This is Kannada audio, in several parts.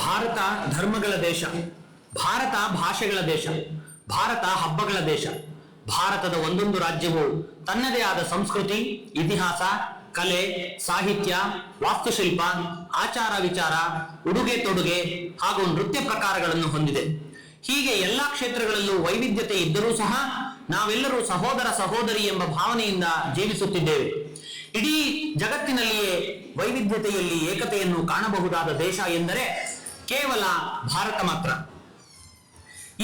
ಭಾರತ ಧರ್ಮಗಳ ದೇಶ, ಭಾರತ ಭಾಷೆಗಳ ದೇಶ, ಭಾರತ ಹಬ್ಬಗಳ ದೇಶ. ಭಾರತದ ಒಂದೊಂದು ರಾಜ್ಯವು ತನ್ನದೇ ಆದ ಸಂಸ್ಕೃತಿ, ಇತಿಹಾಸ, ಕಲೆ, ಸಾಹಿತ್ಯ, ವಾಸ್ತುಶಿಲ್ಪ, ಆಚಾರ ವಿಚಾರ, ಉಡುಗೆ ತೊಡುಗೆ ಹಾಗೂ ನೃತ್ಯ ಪ್ರಕಾರಗಳನ್ನು ಹೊಂದಿದೆ. ಹೀಗೆ ಎಲ್ಲಾ ಕ್ಷೇತ್ರಗಳಲ್ಲೂ ವೈವಿಧ್ಯತೆ ಇದ್ದರೂ ಸಹ ನಾವೆಲ್ಲರೂ ಸಹೋದರ ಸಹೋದರಿ ಎಂಬ ಭಾವನೆಯಿಂದ ಜೀವಿಸುತ್ತಿದ್ದೇವೆ. ಇಡೀ ಜಗತ್ತಿನಲ್ಲಿಯೇ ವೈವಿಧ್ಯತೆಯಲ್ಲಿ ಏಕತೆಯನ್ನು ಕಾಣಬಹುದಾದ ದೇಶ ಎಂದರೆ ಕೇವಲ ಭಾರತ ಮಾತ್ರ.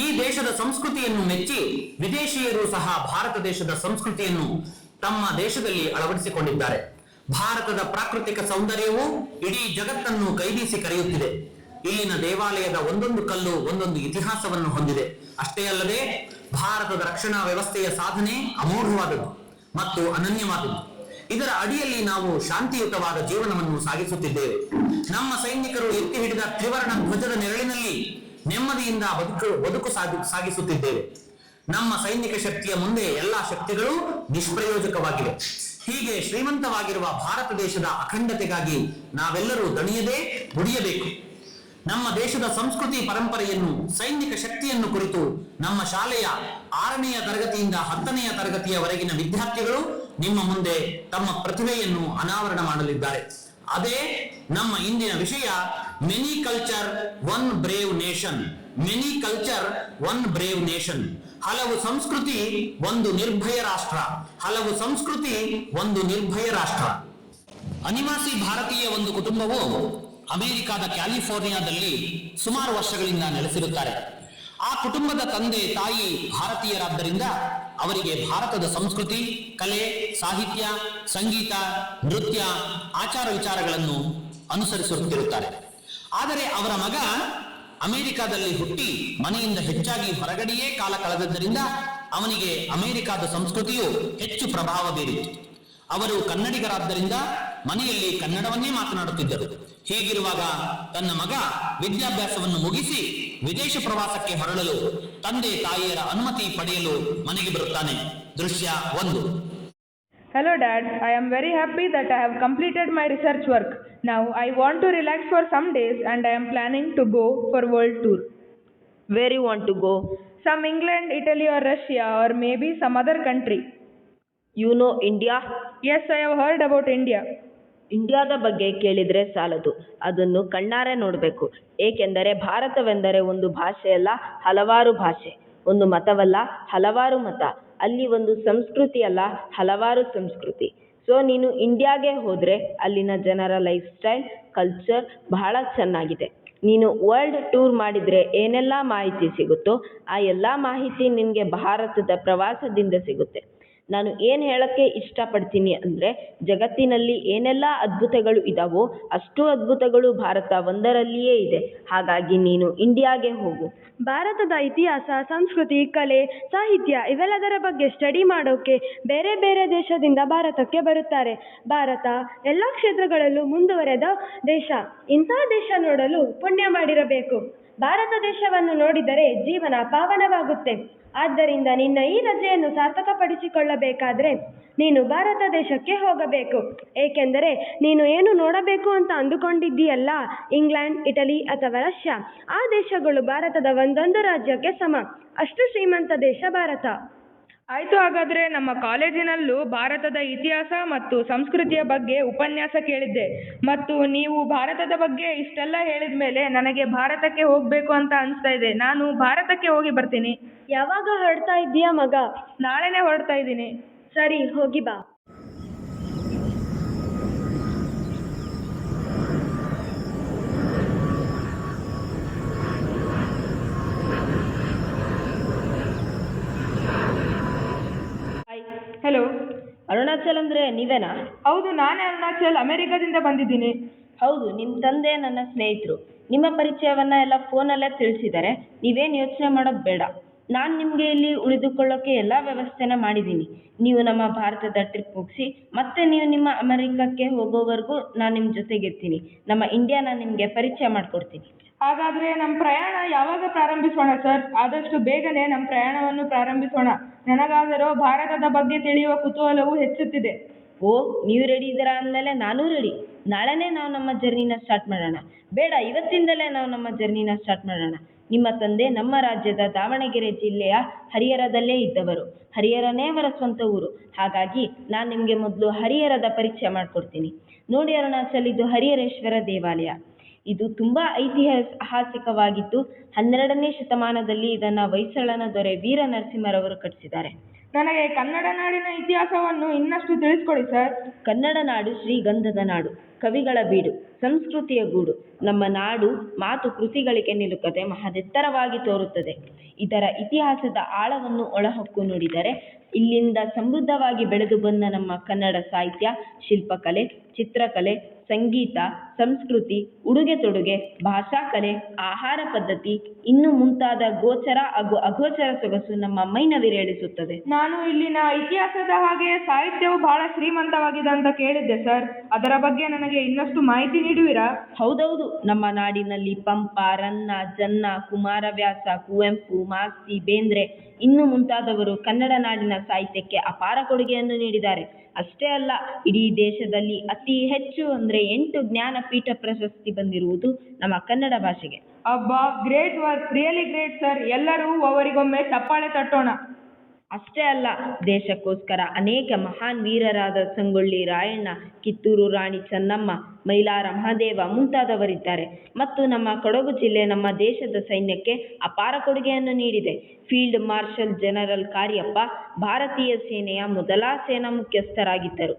ಈ ದೇಶದ ಸಂಸ್ಕೃತಿಯನ್ನು ಮೆಚ್ಚಿ ವಿದೇಶಿಯರು ಸಹ ಭಾರತ ದೇಶದ ಸಂಸ್ಕೃತಿಯನ್ನು ತಮ್ಮ ದೇಶದಲ್ಲಿ ಅಳವಡಿಸಿಕೊಂಡಿದ್ದಾರೆ. ಭಾರತದ ಪ್ರಾಕೃತಿಕ ಸೌಂದರ್ಯವು ಇಡೀ ಜಗತ್ತನ್ನು ಕೈಬೀಸಿ ಕರೆಯುತ್ತಿದೆ. ಇಲ್ಲಿನ ದೇವಾಲಯದ ಒಂದೊಂದು ಕಲ್ಲು ಒಂದೊಂದು ಇತಿಹಾಸವನ್ನು ಹೊಂದಿದೆ. ಅಷ್ಟೇ ಅಲ್ಲದೆ ಭಾರತದ ರಕ್ಷಣಾ ವ್ಯವಸ್ಥೆಯ ಸಾಧನೆ ಅಮೋಘವಾದದ್ದು ಮತ್ತು ಅನನ್ಯವಾದದ್ದು. ಇದರ ಅಡಿಯಲ್ಲಿ ನಾವು ಶಾಂತಿಯುತವಾದ ಜೀವನವನ್ನು ಸಾಗಿಸುತ್ತಿದ್ದೇವೆ. ನಮ್ಮ ಸೈನಿಕರು ಎತ್ತಿ ಹಿಡಿದ ತ್ರಿವರ್ಣ ಧ್ವಜದ ನೆರಳಿನಲ್ಲಿ ನೆಮ್ಮದಿಯಿಂದ ಬದುಕು ಸಾಗಿಸುತ್ತಿದ್ದೇವೆ. ನಮ್ಮ ಸೈನಿಕ ಶಕ್ತಿಯ ಮುಂದೆ ಎಲ್ಲಾ ಶಕ್ತಿಗಳು ನಿಷ್ಪ್ರಯೋಜಕವಾಗಿವೆ. ಹೀಗೆ ಶ್ರೀಮಂತವಾಗಿರುವ ಭಾರತ ದೇಶದ ಅಖಂಡತೆಗಾಗಿ ನಾವೆಲ್ಲರೂ ದಣಿಯದೆ ದುಡಿಯಬೇಕು. ನಮ್ಮ ದೇಶದ ಸಂಸ್ಕೃತಿ ಪರಂಪರೆಯನ್ನು, ಸೈನಿಕ ಶಕ್ತಿಯನ್ನು ಕುರಿತು ನಮ್ಮ ಶಾಲೆಯ 6ನೆಯ ತರಗತಿಯಿಂದ 10ನೆಯ ತರಗತಿಯವರೆಗಿನ ವಿದ್ಯಾರ್ಥಿಗಳು ನಿಮ್ಮ ಮುಂದೆ ತಮ್ಮ ಪ್ರತಿಭೆಯನ್ನು ಅನಾವರಣ ಮಾಡಲಿದ್ದಾರೆ. ಅದೇ ನಮ್ಮ ಇಂದಿನ ವಿಷಯ, many culture one brave nation. Many culture one brave nation. ಹಲವು ಸಂಸ್ಕೃತಿ ಒಂದು ನಿರ್ಭಯ ರಾಷ್ಟ್ರ. ಹಲವು ಸಂಸ್ಕೃತಿ ಒಂದು ನಿರ್ಭಯ ರಾಷ್ಟ್ರ. ಅನಿವಾಸಿ ಭಾರತೀಯ ಒಂದು ಕುಟುಂಬವು ಅಮೆರಿಕಾದ ಕ್ಯಾಲಿಫೋರ್ನಿಯಾದಲ್ಲಿ ಸುಮಾರು ವರ್ಷಗಳಿಂದ ನೆಲೆಸಿರುತ್ತಾರೆ. ಆ ಕುಟುಂಬದ ತಂದೆ ತಾಯಿ ಭಾರತೀಯರಾದ್ದರಿಂದ ಅವರಿಗೆ ಭಾರತದ ಸಂಸ್ಕೃತಿ, ಕಲೆ, ಸಾಹಿತ್ಯ, ಸಂಗೀತ, ನೃತ್ಯ, ಆಚಾರ ವಿಚಾರಗಳನ್ನು ಅನುಸರಿಸುತ್ತಿರುತ್ತಾರೆ. ಆದರೆ ಅವರ ಮಗ ಅಮೆರಿಕಾದಲ್ಲಿ ಹುಟ್ಟಿ ಮನೆಯಿಂದ ಹೆಚ್ಚಾಗಿ ಹೊರಗಡೆಯೇ ಕಾಲ ಕಳೆದದ್ದರಿಂದ ಅವನಿಗೆ ಅಮೆರಿಕಾದ ಸಂಸ್ಕೃತಿಯು ಹೆಚ್ಚು ಪ್ರಭಾವ ಬೀರಿತು. ಅವರು ಕನ್ನಡಿಗರಾದ್ದರಿಂದ ಮನೆಯಲ್ಲಿ ಕನ್ನಡವನ್ನೇ ಮಾತನಾಡುತ್ತಿದ್ದರು. ಹೀಗಿರುವಾಗ ತನ್ನ ಮಗ ವಿದ್ಯಾಭ್ಯಾಸವನ್ನು ಮುಗಿಸಿ ವಿದೇಶ ಪ್ರವಾಸಕ್ಕೆ ಹೊರಡಲು ತಂದೆ ತಾಯಿಯರ ಅನುಮತಿ ಪಡೆಯಲು ಮನೆಗೆ ಬರುತ್ತಾನೆ. ದೃಶ್ಯ 1. Hello Dad, I am very happy that I have completed my research work. Now I want to relax for some days and I am planning to go for world tour. Where you want to go? Some England, Italy or Russia or maybe some other country. You know India? Yes, I have heard about India. ಇಂಡಿಯಾದ ಬಗ್ಗೆ ಕೇಳಿದರೆ ಸಾಲದು, ಅದನ್ನು ಕಣ್ಣಾರೆ ನೋಡಬೇಕು. ಏಕೆಂದರೆ ಭಾರತವೆಂದರೆ ಒಂದು ಭಾಷೆಯಲ್ಲ, ಹಲವಾರು ಭಾಷೆ. ಒಂದು ಮತವಲ್ಲ, ಹಲವಾರು ಮತ. ಅಲ್ಲಿ ಒಂದು ಸಂಸ್ಕೃತಿ ಅಲ್ಲ, ಹಲವಾರು ಸಂಸ್ಕೃತಿ. ಸೊ ನೀನು ಇಂಡಿಯಾಗೆ ಹೋದರೆ ಅಲ್ಲಿನ ಜನರ ಲೈಫ್ ಸ್ಟೈಲ್, ಕಲ್ಚರ್ ಬಹಳ ಚೆನ್ನಾಗಿದೆ. ನೀನು ವರ್ಲ್ಡ್ ಟೂರ್ ಮಾಡಿದರೆ ಏನೆಲ್ಲ ಮಾಹಿತಿ ಸಿಗುತ್ತೋ ಆ ಎಲ್ಲ ಮಾಹಿತಿ ನಿನಗೆ ಭಾರತದ ಪ್ರವಾಸದಿಂದ ಸಿಗುತ್ತೆ. ನಾನು ಏನು ಹೇಳೋಕ್ಕೆ ಇಷ್ಟಪಡ್ತೀನಿ ಅಂದರೆ, ಜಗತ್ತಿನಲ್ಲಿ ಏನೆಲ್ಲ ಅದ್ಭುತಗಳು ಇದ್ದಾವೋ ಅಷ್ಟು ಅದ್ಭುತಗಳು ಭಾರತ ಒಂದರಲ್ಲಿಯೇ ಇದೆ. ಹಾಗಾಗಿ ನೀನು ಇಂಡಿಯಾಗೆ ಹೋಗು. ಭಾರತದ ಇತಿಹಾಸ, ಸಂಸ್ಕೃತಿ, ಕಲೆ, ಸಾಹಿತ್ಯ ಇವೆಲ್ಲದರ ಬಗ್ಗೆ ಸ್ಟಡಿ ಮಾಡೋಕೆ ಬೇರೆ ಬೇರೆ ದೇಶದಿಂದ ಭಾರತಕ್ಕೆ ಬರುತ್ತಾರೆ. ಭಾರತ ಎಲ್ಲ ಕ್ಷೇತ್ರಗಳಲ್ಲೂ ಮುಂದುವರೆದ ದೇಶ. ಇಂಥ ದೇಶ ನೋಡಲು ಪುಣ್ಯ ಮಾಡಿರಬೇಕು. ಭಾರತ ದೇಶವನ್ನು ನೋಡಿದರೆ ಜೀವನ ಪಾವನವಾಗುತ್ತೆ. ಆದ್ದರಿಂದ ನಿನ್ನ ಈ ರಜೆಯನ್ನು ಸಾರ್ಥಕಪಡಿಸಿಕೊಳ್ಳಬೇಕಾದ್ರೆ ನೀನು ಭಾರತ ದೇಶಕ್ಕೆ ಹೋಗಬೇಕು. ಏಕೆಂದರೆ ನೀನು ಏನು ನೋಡಬೇಕು ಅಂತ ಅಂದುಕೊಂಡಿದ್ದೀಯಲ್ಲ, ಇಂಗ್ಲೆಂಡ್, ಇಟಲಿ ಅಥವಾ ರಷ್ಯಾ, ಆ ದೇಶಗಳು ಭಾರತದ ಒಂದೊಂದು ರಾಜ್ಯಕ್ಕೆ ಸಮ. ಅಷ್ಟು ಶ್ರೀಮಂತ ದೇಶ ಭಾರತ. ಆಯ್ತು, ಹಾಗಾದ್ರೆ ನಮ್ಮ ಕಾಲೇಜಿನಲ್ಲೂ ಭಾರತದ ಇತಿಹಾಸ ಮತ್ತು ಸಂಸ್ಕೃತಿಯ ಬಗ್ಗೆ ಉಪನ್ಯಾಸ ಕೇಳಿದ್ದೆ. ಮತ್ತು ನೀವು ಭಾರತದ ಬಗ್ಗೆ ಇಷ್ಟೆಲ್ಲ ಹೇಳಿದ ಮೇಲೆ ನನಗೆ ಭಾರತಕ್ಕೆ ಹೋಗಬೇಕು ಅಂತ ಅನಿಸ್ತಾ ಇದೆ. ನಾನು ಭಾರತಕ್ಕೆ ಹೋಗಿ ಬರ್ತೀನಿ. ಯಾವಾಗ ಹೊರಡ್ತಾ ಇದ್ದೀಯಾ ಮಗ? ನಾಳೆನೇ ಹೊರಡ್ತಾ ಇದ್ದೀನಿ. ಸರಿ, ಹೋಗಿ ಬಾ. ಹಲೋ, ಅರುಣಾಚಲ್ ಅಂದರೆ ನೀವೇನಾ? ಹೌದು, ನಾನೇ ಅರುಣಾಚಲ್, ಅಮೆರಿಕದಿಂದ ಬಂದಿದ್ದೀನಿ. ಹೌದು, ನಿಮ್ಮ ತಂದೆ ನನ್ನ ಸ್ನೇಹಿತರು. ನಿಮ್ಮ ಪರಿಚಯವನ್ನು ಎಲ್ಲ ಫೋನಲ್ಲೇ ತಿಳಿಸಿದ್ದಾರೆ. ನೀವೇನು ಯೋಚನೆ ಮಾಡೋದು ಬೇಡ. ನಾನು ನಿಮಗೆ ಇಲ್ಲಿ ಉಳಿದುಕೊಳ್ಳೋಕ್ಕೆ ಎಲ್ಲ ವ್ಯವಸ್ಥೆನ ಮಾಡಿದ್ದೀನಿ. ನೀವು ನಮ್ಮ ಭಾರತದ ಟ್ರಿಪ್ ಮುಗಿಸಿ ಮತ್ತೆ ನೀವು ನಿಮ್ಮ ಅಮೆರಿಕಕ್ಕೆ ಹೋಗೋವರೆಗೂ ನಾನು ನಿಮ್ಮ ಜೊತೆಗಿರ್ತೀನಿ. ನಮ್ಮ ಇಂಡಿಯಾನ ನಿಮಗೆ ಪರಿಚಯ ಮಾಡಿಕೊಡ್ತೀನಿ. ಹಾಗಾದರೆ ನಮ್ಮ ಪ್ರಯಾಣ ಯಾವಾಗ ಪ್ರಾರಂಭಿಸೋಣ ಸರ್? ಆದಷ್ಟು ಬೇಗನೆ ನಮ್ಮ ಪ್ರಯಾಣವನ್ನು ಪ್ರಾರಂಭಿಸೋಣ. ನನಗಾದರೂ ಭಾರತದ ಬಗ್ಗೆ ತಿಳಿಯುವ ಕುತೂಹಲವು ಹೆಚ್ಚುತ್ತಿದೆ. ಓ, ನೀವು ರೆಡಿ ಇದ್ದೀರಾ ಅಂದಮೇಲೆ ನಾನೂ ರೆಡಿ. ನಾಳೆನೇ ನಾವು ನಮ್ಮ ಜರ್ನಿನ ಸ್ಟಾರ್ಟ್ ಮಾಡೋಣ. ಬೇಡ, ಇವತ್ತಿಂದಲೇ ನಾವು ನಮ್ಮ ಜರ್ನಿನ ಸ್ಟಾರ್ಟ್ ಮಾಡೋಣ. ನಿಮ್ಮ ತಂದೆ ನಮ್ಮ ರಾಜ್ಯದ ದಾವಣಗೆರೆ ಜಿಲ್ಲೆಯ ಹರಿಹರದಲ್ಲೇ ಇದ್ದವರು. ಹರಿಹರನೇ ಅವರ ಸ್ವಂತ ಊರು. ಹಾಗಾಗಿ ನಾನು ನಿಮಗೆ ಮೊದಲು ಹರಿಹರದ ಪರಿಚಯ ಮಾಡಿಕೊಡ್ತೀನಿ. ನೋಡಿ ಅರುಣಾಚಲ್, ಇದು ಹರಿಹರೇಶ್ವರ ದೇವಾಲಯ. ಇದು ತುಂಬ ಐತಿಹಾಸಿಕವಾಗಿದ್ದು 12ನೇ ಶತಮಾನದಲ್ಲಿ ಇದನ್ನು ಹೊಯ್ಸಳನ ದೊರೆ ವೀರ ನರಸಿಂಹರವರು ಕಟ್ಟಿಸಿದ್ದಾರೆ. ನನಗೆ ಕನ್ನಡ ನಾಡಿನ ಇತಿಹಾಸವನ್ನು ಇನ್ನಷ್ಟು ತಿಳಿಸ್ಕೊಡಿ ಸರ್. ಕನ್ನಡ ನಾಡು ಶ್ರೀಗಂಧದ ನಾಡು, ಕವಿಗಳ ಬೀಡು, ಸಂಸ್ಕೃತಿಯ ಗೂಡು. ನಮ್ಮ ನಾಡು ಮಾತು ಕೃತಿಗಳಿಗೆ ನಿಲುಕದೆ ಮಹದೆತ್ತರವಾಗಿ ತೋರುತ್ತದೆ. ಇದರ ಇತಿಹಾಸದ ಆಳವನ್ನು ಒಳಹೊಕ್ಕು ನೋಡಿದರೆ ಇಲ್ಲಿಂದ ಸಮೃದ್ಧವಾಗಿ ಬೆಳೆದು ಬಂದ ನಮ್ಮ ಕನ್ನಡ ಸಾಹಿತ್ಯ, ಶಿಲ್ಪಕಲೆ, ಚಿತ್ರಕಲೆ, ಸಂಗೀತ, ಸಂಸ್ಕೃತಿ, ಉಡುಗೆ ತೊಡುಗೆ, ಭಾಷಾ ಕಲೆ, ಆಹಾರ ಪದ್ಧತಿ ಇನ್ನೂ ಮುಂತಾದ ಗೋಚರ ಹಾಗೂ ಅಗೋಚರ ಸೊಗಸು ನಮ್ಮ ಮೈನವಿರೇಳಿಸುತ್ತದೆ. ನಾನು ಇಲ್ಲಿನ ಇತಿಹಾಸದ ಹಾಗೆ ಸಾಹಿತ್ಯವು ಬಹಳ ಶ್ರೀಮಂತವಾಗಿದೆ ಅಂತ ಕೇಳಿದ್ದೆ ಸರ್. ಅದರ ಬಗ್ಗೆ ನನಗೆ ಇನ್ನಷ್ಟು ಮಾಹಿತಿ ನೀಡುವಿರಾ? ಹೌದೌದು. ನಮ್ಮ ನಾಡಿನಲ್ಲಿ ಪಂಪ, ರನ್ನ, ಜನ್ನ, ಕುಮಾರವ್ಯಾಸ, ಕುವೆಂಪು, ಮಾಸ್ತಿ, ಬೇಂದ್ರೆ ಇನ್ನೂ ಮುಂತಾದವರು ಕನ್ನಡ ನಾಡಿನ ಸಾಹಿತ್ಯಕ್ಕೆ ಅಪಾರ ಕೊಡುಗೆಯನ್ನು ನೀಡಿದ್ದಾರೆ. ಅಷ್ಟೇ ಅಲ್ಲ, ಇಡೀ ದೇಶದಲ್ಲಿ ಅತಿ ಹೆಚ್ಚು ಅಂದರೆ 8 ಜ್ಞಾನಪೀಠ ಪ್ರಶಸ್ತಿ ಬಂದಿರುವುದು ನಮ್ಮ ಕನ್ನಡ ಭಾಷೆಗೆ. ಅಬ್ಬಾ, great work, really great sir. ಎಲ್ಲರೂ ಅವರಿಗೊಮ್ಮೆ ಚಪ್ಪಾಳೆ ತಟ್ಟೋಣ. ಅಷ್ಟೇ ಅಲ್ಲ, ದೇಶಕ್ಕೋಸ್ಕರ ಅನೇಕ ಮಹಾನ್ ವೀರರಾದ ಸಂಗೊಳ್ಳಿ ರಾಯಣ್ಣ, ಕಿತ್ತೂರು ರಾಣಿ ಚೆನ್ನಮ್ಮ, ಮೈಲಾರ ಮಹದೇವ ಮುಂತಾದವರಿದ್ದಾರೆ. ಮತ್ತು ನಮ್ಮ ಕೊಡಗು ಜಿಲ್ಲೆ ನಮ್ಮ ದೇಶದ ಸೈನ್ಯಕ್ಕೆ ಅಪಾರ ಕೊಡುಗೆಯನ್ನು ನೀಡಿದೆ. ಫೀಲ್ಡ್ ಮಾರ್ಷಲ್ ಜನರಲ್ ಕಾರ್ಯಪ್ಪ ಭಾರತೀಯ ಸೇನೆಯ ಮೊದಲ ಸೇನಾ ಮುಖ್ಯಸ್ಥರಾಗಿದ್ದರು.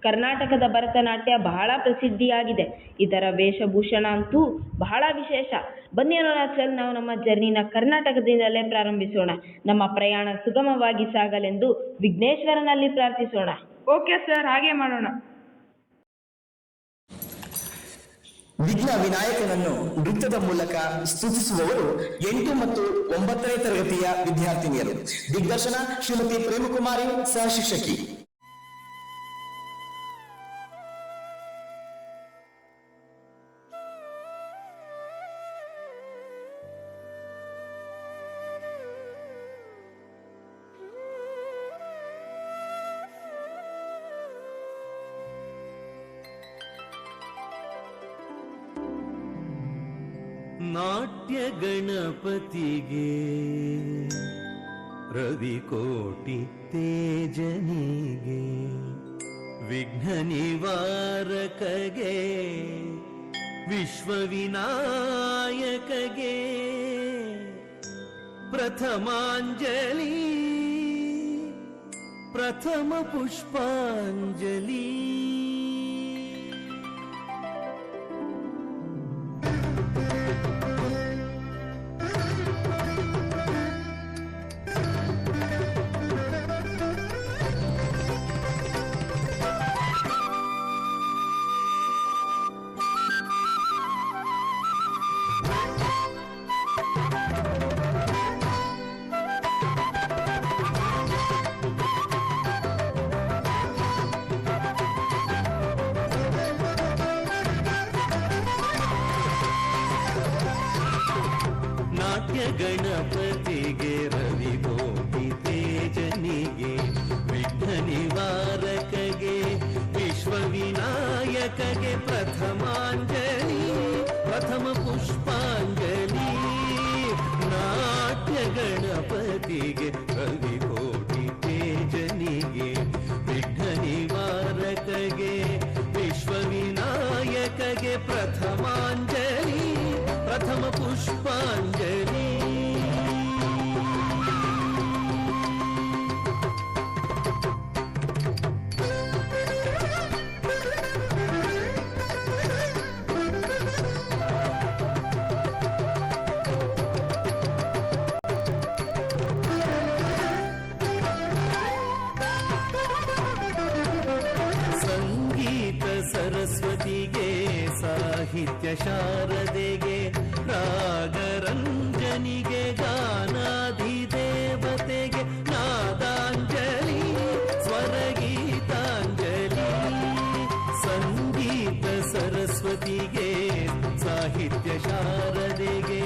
ಕರ್ನಾಟಕದ ಭರತನಾಟ್ಯ ಬಹಳ ಪ್ರಸಿದ್ಧಿಯಾಗಿದೆ. ಇದರ ವೇಷಭೂಷಣ ಅಂತೂ ಬಹಳ ವಿಶೇಷ. ಬನ್ನಿ ಅರುಣಾಚಲ್, ನಾವು ನಮ್ಮ ಜರ್ನಿನ ಕರ್ನಾಟಕದಿಂದಲೇ ಪ್ರಾರಂಭಿಸೋಣ. ನಮ್ಮ ಪ್ರಯಾಣ ಸುಗಮವಾಗಿ ಸಾಗಲೆಂದು ವಿಘ್ನೇಶ್ವರನಲ್ಲಿ ಪ್ರಾರ್ಥಿಸೋಣ. ಓಕೆ ಸರ್, ಹಾಗೆ ಮಾಡೋಣ. ವಿಘ್ನ ವಿನಾಯಕನನ್ನು ನೃತ್ಯದ ಮೂಲಕ ಸ್ತುತಿಸುವವರು 8 ಮತ್ತು 9ನೇ ತರಗತಿಯ ವಿದ್ಯಾರ್ಥಿನಿಯರು. ದಿಗ್ದರ್ಶನ ಶ್ರೀಮತಿ ಪ್ರೇಮಕುಮಾರಿ, ಸಹ ಶಿಕ್ಷಕಿ. ನಾಟ್ಯ ಗಣಪತಿಗೆ ರವಿಕೋಟಿ ತೇಜನಿಗೆ ವಿಘ್ನ ನಿವಾರಕಗೆ ವಿಶ್ವವಿನಾಯಕಗೆ ಪ್ರಥಮಾಂಜಲಿ ಪ್ರಥಮ ಪುಷ್ಪಾಂಜಲಿ. ಗಣಪತಿಗೆ ರವಿಕೋಟಿ ತೇಜನಿಗೆ ವಿಘ್ನ ನಿವಾರಕಗೆ ವಿಶ್ವವಿನಾಯಕಗೆ ಪ್ರಥಮಾಂಜಲಿ ಪ್ರಥಮ ಪುಷ್ಪಾಂಜಲಿ. ನಾಟ್ಯ ಗಣಪತಿಗೆ ರವಿಕೋಟಿ ತೇಜನಿಗೆ ವಿಘ್ನ ನಿವಾರಕಗೆ ವಿಶ್ವವಿನಾಯಕಗೆ ಪ್ರಥಮಾಂಜಲಿ ಪ್ರಥಮ ಪುಷ್ಪಾಂಜಲಿ. ಸಂಗೀತ ಸರಸ್ವತಿಗೆ ಸಾಹಿತ್ಯ ಶಾರದೆಗೆ ರಾಗರಂಜನಿಗೆ ಗಾನಾಧಿದೇವತೆಗೆ ನಾದಾಂಜಲಿ ಸ್ವರಗೀತಾಂಜಲಿ. ಸಂಗೀತ ಸರಸ್ವತಿಗೆ ಸಾಹಿತ್ಯ ಶಾರದೆಗೆ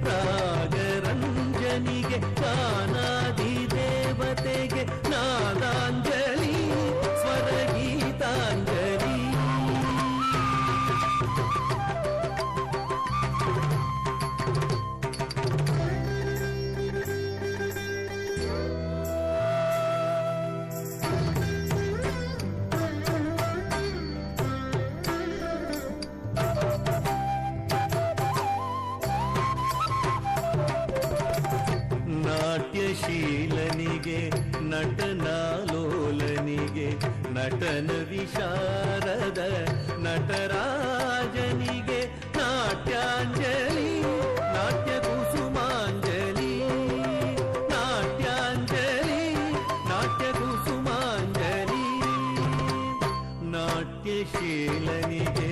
ರಾಗರಂಜನಿಗೆ ಗಾನಾಧಿದೇವತೆಗೆ ನಾದಾಂಜಲಿ ಸ್ವರಗೀತಾಂಜಲಿ. ನಾಟ್ಯಶೀಲನಿಗೆ ನಟನಾಲೋಲನಿಗೆ ನಟನ ವಿಶಾರದ ನಟರಾಜನಿಗೆ ನಾಟ್ಯಾಂಜಲಿ ನಾಟ್ಯ ಕುಸುಮಾಂಜಲಿ ನಾಟ್ಯಾಂಜಲಿ ನಾಟ್ಯ ಕುಸುಮಾಂಜಲಿ ನಾಟ್ಯಶೀಲನಿಗೆ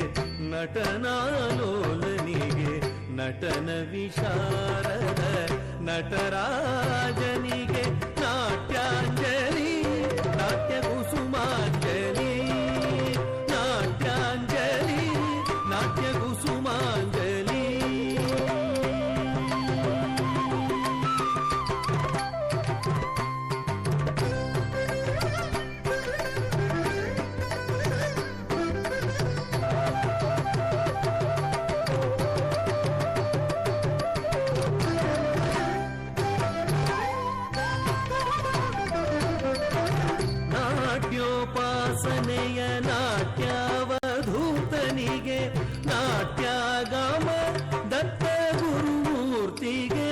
ನಟನಾಲೋಲನಿಗೆ ನಟನ ವಿಶಾರದ ನಟರಾಜನಿಗೆ ನಾಟ್ಯಾಂಜಲಿ ನಾಟ್ಯ ಕುಸುಮಾಂಜಲಿ ನಾಟ್ಯಾಂಜಲಿ ನಾಟ್ಯ ಕುಸುಮಾಂಜಲಿ. ನಾಟ್ಯೋಪಾಸನೆಯ ನಾಟ್ಯಾವಧೂತನಿಗೆ ನಾಟ್ಯಾಗಮ ದತ್ತ ಗುರುಮೂರ್ತಿಗೆ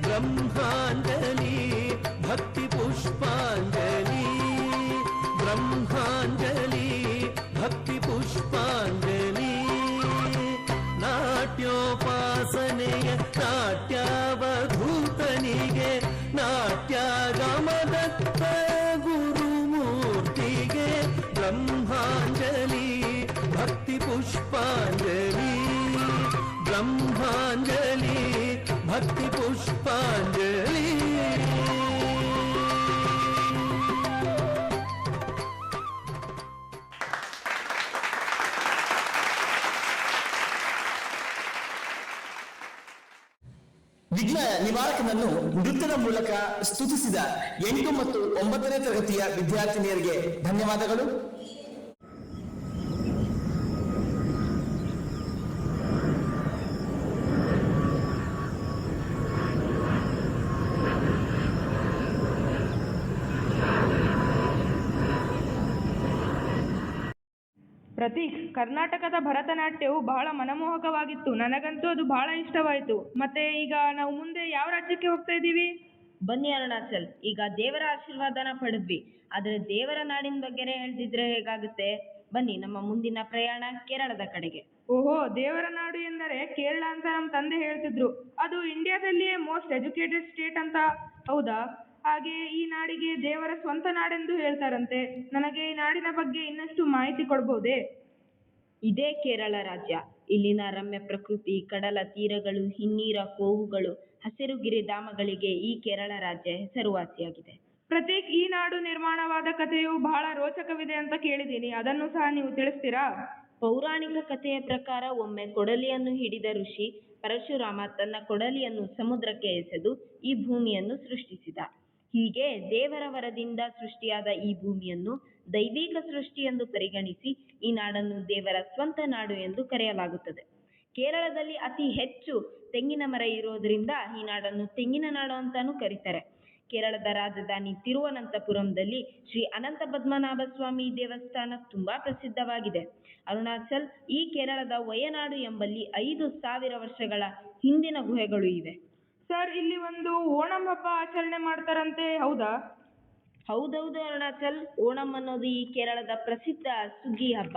ಬ್ರಹ್ಮಾಂಜಲಿ ಭಕ್ತಿ ಪುಷ್ಪಾಂಜಲಿ ಬ್ರಹ್ಮಾಂಜಲಿ ಭಕ್ತಿ ಪುಷ್ಪಾಂಜಲಿ. ನಾಟ್ಯೋಪಾಸನೆಯ ನಾಟ್ಯಾವಧೂತನಿಗೆ ನಾಟ್ಯಾಗಮ ದತ್ತ ಗುರುಮೂರ್ತಿಗೆ ಬ್ರಹ್ಮಾಂಜಲಿ ಭಕ್ತಿ ಪುಷ್ಪಾಂಜಲಿ ಬ್ರಹ್ಮಾಂಜಲಿ ಭಕ್ತಿ ಪುಷ್ಪಾಂಜಲಿ. ವಿಘ್ನ ನಿವಾರಕನನ್ನು ನೃತ್ಯದ ಮೂಲಕ ಸ್ತುತಿಸಿದ 8 ಮತ್ತು 9ನೇ ತರಗತಿಯ ವಿದ್ಯಾರ್ಥಿನಿಯರಿಗೆ ಧನ್ಯವಾದಗಳು. ಪ್ರತೀಕ್, ಕರ್ನಾಟಕದ ಭರತನಾಟ್ಯವು ಬಹಳ ಮನಮೋಹಕವಾಗಿತ್ತು. ನನಗಂತೂ ಅದು ಬಹಳ ಇಷ್ಟವಾಯಿತು. ಮತ್ತೆ ಈಗ ನಾವು ಮುಂದೆ ಯಾವ ರಾಜ್ಯಕ್ಕೆ ಹೋಗ್ತಾ ಇದ್ದೀವಿ? ಬನ್ನಿ ಅರುಣಾಚಲ್, ಈಗ ದೇವರ ಆಶೀರ್ವಾದನ ಪಡೆದ್ವಿ, ಆದರೆ ದೇವರ ನಾಡಿನ ಬಗ್ಗೆನೇ ಹೇಳ್ತಿದ್ರೆ ಹೇಗಾಗುತ್ತೆ? ಬನ್ನಿ, ನಮ್ಮ ಮುಂದಿನ ಪ್ರಯಾಣ ಕೇರಳದ ಕಡೆಗೆ. ಓಹೋ, ದೇವರ ನಾಡು ಎಂದರೆ ಕೇರಳ ಅಂತ ನಮ್ಮ ತಂದೆ ಹೇಳ್ತಿದ್ರು. ಅದು ಇಂಡಿಯಾದಲ್ಲಿಯೇ ಮೋಸ್ಟ್ ಎಜುಕೇಟೆಡ್ ಸ್ಟೇಟ್ ಅಂತ, ಹೌದಾ? ಹಾಗೆ ಈ ನಾಡಿಗೆ ದೇವರ ಸ್ವಂತ ನಾಡೆಂದು ಹೇಳ್ತಾರಂತೆ. ನನಗೆ ಈ ನಾಡಿನ ಬಗ್ಗೆ ಇನ್ನಷ್ಟು ಮಾಹಿತಿ ಕೊಡ್ಬೋದೇ? ಇದೇ ಕೇರಳ ರಾಜ್ಯ. ಇಲ್ಲಿನ ರಮ್ಯ ಪ್ರಕೃತಿ, ಕಡಲ ತೀರಗಳು, ಹಿನ್ನೀರ ಕೋವುಗಳು, ಹಸಿರು ಗಿರಿಧಾಮಗಳಿಗೆ ಈ ಕೇರಳ ರಾಜ್ಯ ಹೆಸರುವಾಸಿಯಾಗಿದೆ. ಪ್ರತೀಕ್, ಈ ನಾಡು ನಿರ್ಮಾಣವಾದ ಕಥೆಯು ಬಹಳ ರೋಚಕವಿದೆ ಅಂತ ಕೇಳಿದ್ದೀನಿ. ಅದನ್ನು ಸಹ ನೀವು ತಿಳಿಸ್ತೀರಾ? ಪೌರಾಣಿಕ ಕಥೆಯ ಪ್ರಕಾರ ಒಮ್ಮೆ ಕೊಡಲಿಯನ್ನು ಹಿಡಿದ ಋಷಿ ಪರಶುರಾಮ ತನ್ನ ಕೊಡಲಿಯನ್ನು ಸಮುದ್ರಕ್ಕೆ ಎಸೆದು ಈ ಭೂಮಿಯನ್ನು ಸೃಷ್ಟಿಸಿದ. ಹೀಗೆ ದೇವರ ವರದಿಂದ ಸೃಷ್ಟಿಯಾದ ಈ ಭೂಮಿಯನ್ನು ದೈವಿಕ ಸೃಷ್ಟಿ ಎಂದು ಪರಿಗಣಿಸಿ ಈ ನಾಡನ್ನು ದೇವರ ಸ್ವಂತ ನಾಡು ಎಂದು ಕರೆಯಲಾಗುತ್ತದೆ. ಕೇರಳದಲ್ಲಿ ಅತಿ ಹೆಚ್ಚು ತೆಂಗಿನ ಮರ ಇರೋದ್ರಿಂದ ಈ ನಾಡನ್ನು ತೆಂಗಿನ ನಾಡು ಅಂತಾನೂ ಕರೀತಾರೆ. ಕೇರಳದ ರಾಜಧಾನಿ ತಿರುವನಂತಪುರಂದಲ್ಲಿ ಶ್ರೀ ಅನಂತ ಪದ್ಮನಾಭ ಸ್ವಾಮಿ ದೇವಸ್ಥಾನ ತುಂಬಾ ಪ್ರಸಿದ್ಧವಾಗಿದೆ. ಅರುಣಾಚಲ್, ಈ ಕೇರಳದ ವಯನಾಡು ಎಂಬಲ್ಲಿ 5,000 ವರ್ಷಗಳ ಹಿಂದಿನ ಗುಹೆಗಳು ಇವೆ. ಸರ್, ಇಲ್ಲಿ ಒಂದು ಓಣಂ ಹಬ್ಬ ಆಚರಣೆ ಮಾಡ್ತಾರಂತೆ, ಹೌದಾ? ಹೌದೌದು ಅರುಣಾಚಲ್, ಓಣಂ ಅನ್ನೋದು ಈ ಕೇರಳದ ಪ್ರಸಿದ್ಧ ಸುಗ್ಗಿ ಹಬ್ಬ.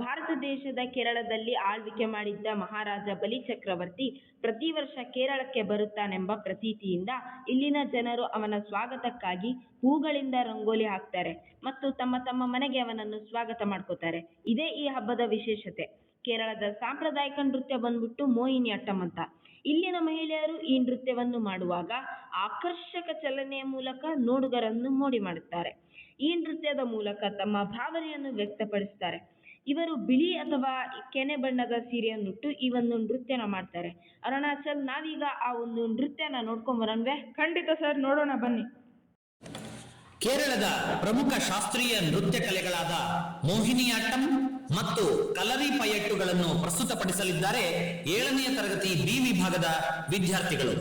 ಭಾರತ ದೇಶದ ಕೇರಳದಲ್ಲಿ ಆಳ್ವಿಕೆ ಮಾಡಿದ್ದ ಮಹಾರಾಜ ಬಲಿ ಚಕ್ರವರ್ತಿ ಪ್ರತಿ ವರ್ಷ ಕೇರಳಕ್ಕೆ ಬರುತ್ತಾನೆಂಬ ಪ್ರತೀತಿಯಿಂದ ಇಲ್ಲಿನ ಜನರು ಅವನ ಸ್ವಾಗತಕ್ಕಾಗಿ ಹೂಗಳಿಂದ ರಂಗೋಲಿ ಹಾಕ್ತಾರೆ ಮತ್ತು ತಮ್ಮ ತಮ್ಮ ಮನೆಗೆ ಅವನನ್ನು ಸ್ವಾಗತ ಮಾಡ್ಕೋತಾರೆ. ಇದೇ ಈ ಹಬ್ಬದ ವಿಶೇಷತೆ. ಕೇರಳದ ಸಾಂಪ್ರದಾಯಿಕ ನೃತ್ಯ ಬಂದ್ಬಿಟ್ಟು ಮೋಹಿನಿ ಅಟ್ಟಂ ಅಂತ. ಇಲ್ಲಿನ ಮಹಿಳೆಯರು ಈ ನೃತ್ಯವನ್ನು ಮಾಡುವಾಗ ಆಕರ್ಷಕ ಚಲನೆಯ ಮೂಲಕ ನೋಡುಗರನ್ನು ಮೋಡಿ ಮಾಡುತ್ತಾರೆ. ಈ ನೃತ್ಯದ ಮೂಲಕ ತಮ್ಮ ಭಾವನೆಯನ್ನು ವ್ಯಕ್ತಪಡಿಸ್ತಾರೆ. ಇವರು ಬಿಳಿ ಅಥವಾ ಕೆನೆ ಬಣ್ಣದ ಸೀರೆಯನ್ನುಟ್ಟು ಈ ಒಂದು ನೃತ್ಯನ ಮಾಡ್ತಾರೆ. ಅರುಣಾಚಲ್, ನಾವೀಗ ಆ ಒಂದು ನೃತ್ಯನ ನೋಡ್ಕೊಂಬರನ್ವೆ? ಖಂಡಿತ ಸರ್, ನೋಡೋಣ ಬನ್ನಿ. ಕೇರಳದ ಪ್ರಮುಖ ಶಾಸ್ತ್ರೀಯ ನೃತ್ಯ ಕಲೆಗಳಾದ ಮೋಹಿನಿಯಾಟ್ಟಂ ಮತ್ತು ಕಲರಿ ಪಯಟ್ಟುಗಳನ್ನು ಪ್ರಸ್ತುತಪಡಿಸಲಿದ್ದಾರೆ 7ನೇ ತರಗತಿ ಬಿ ವಿಭಾಗದ ವಿದ್ಯಾರ್ಥಿಗಳು.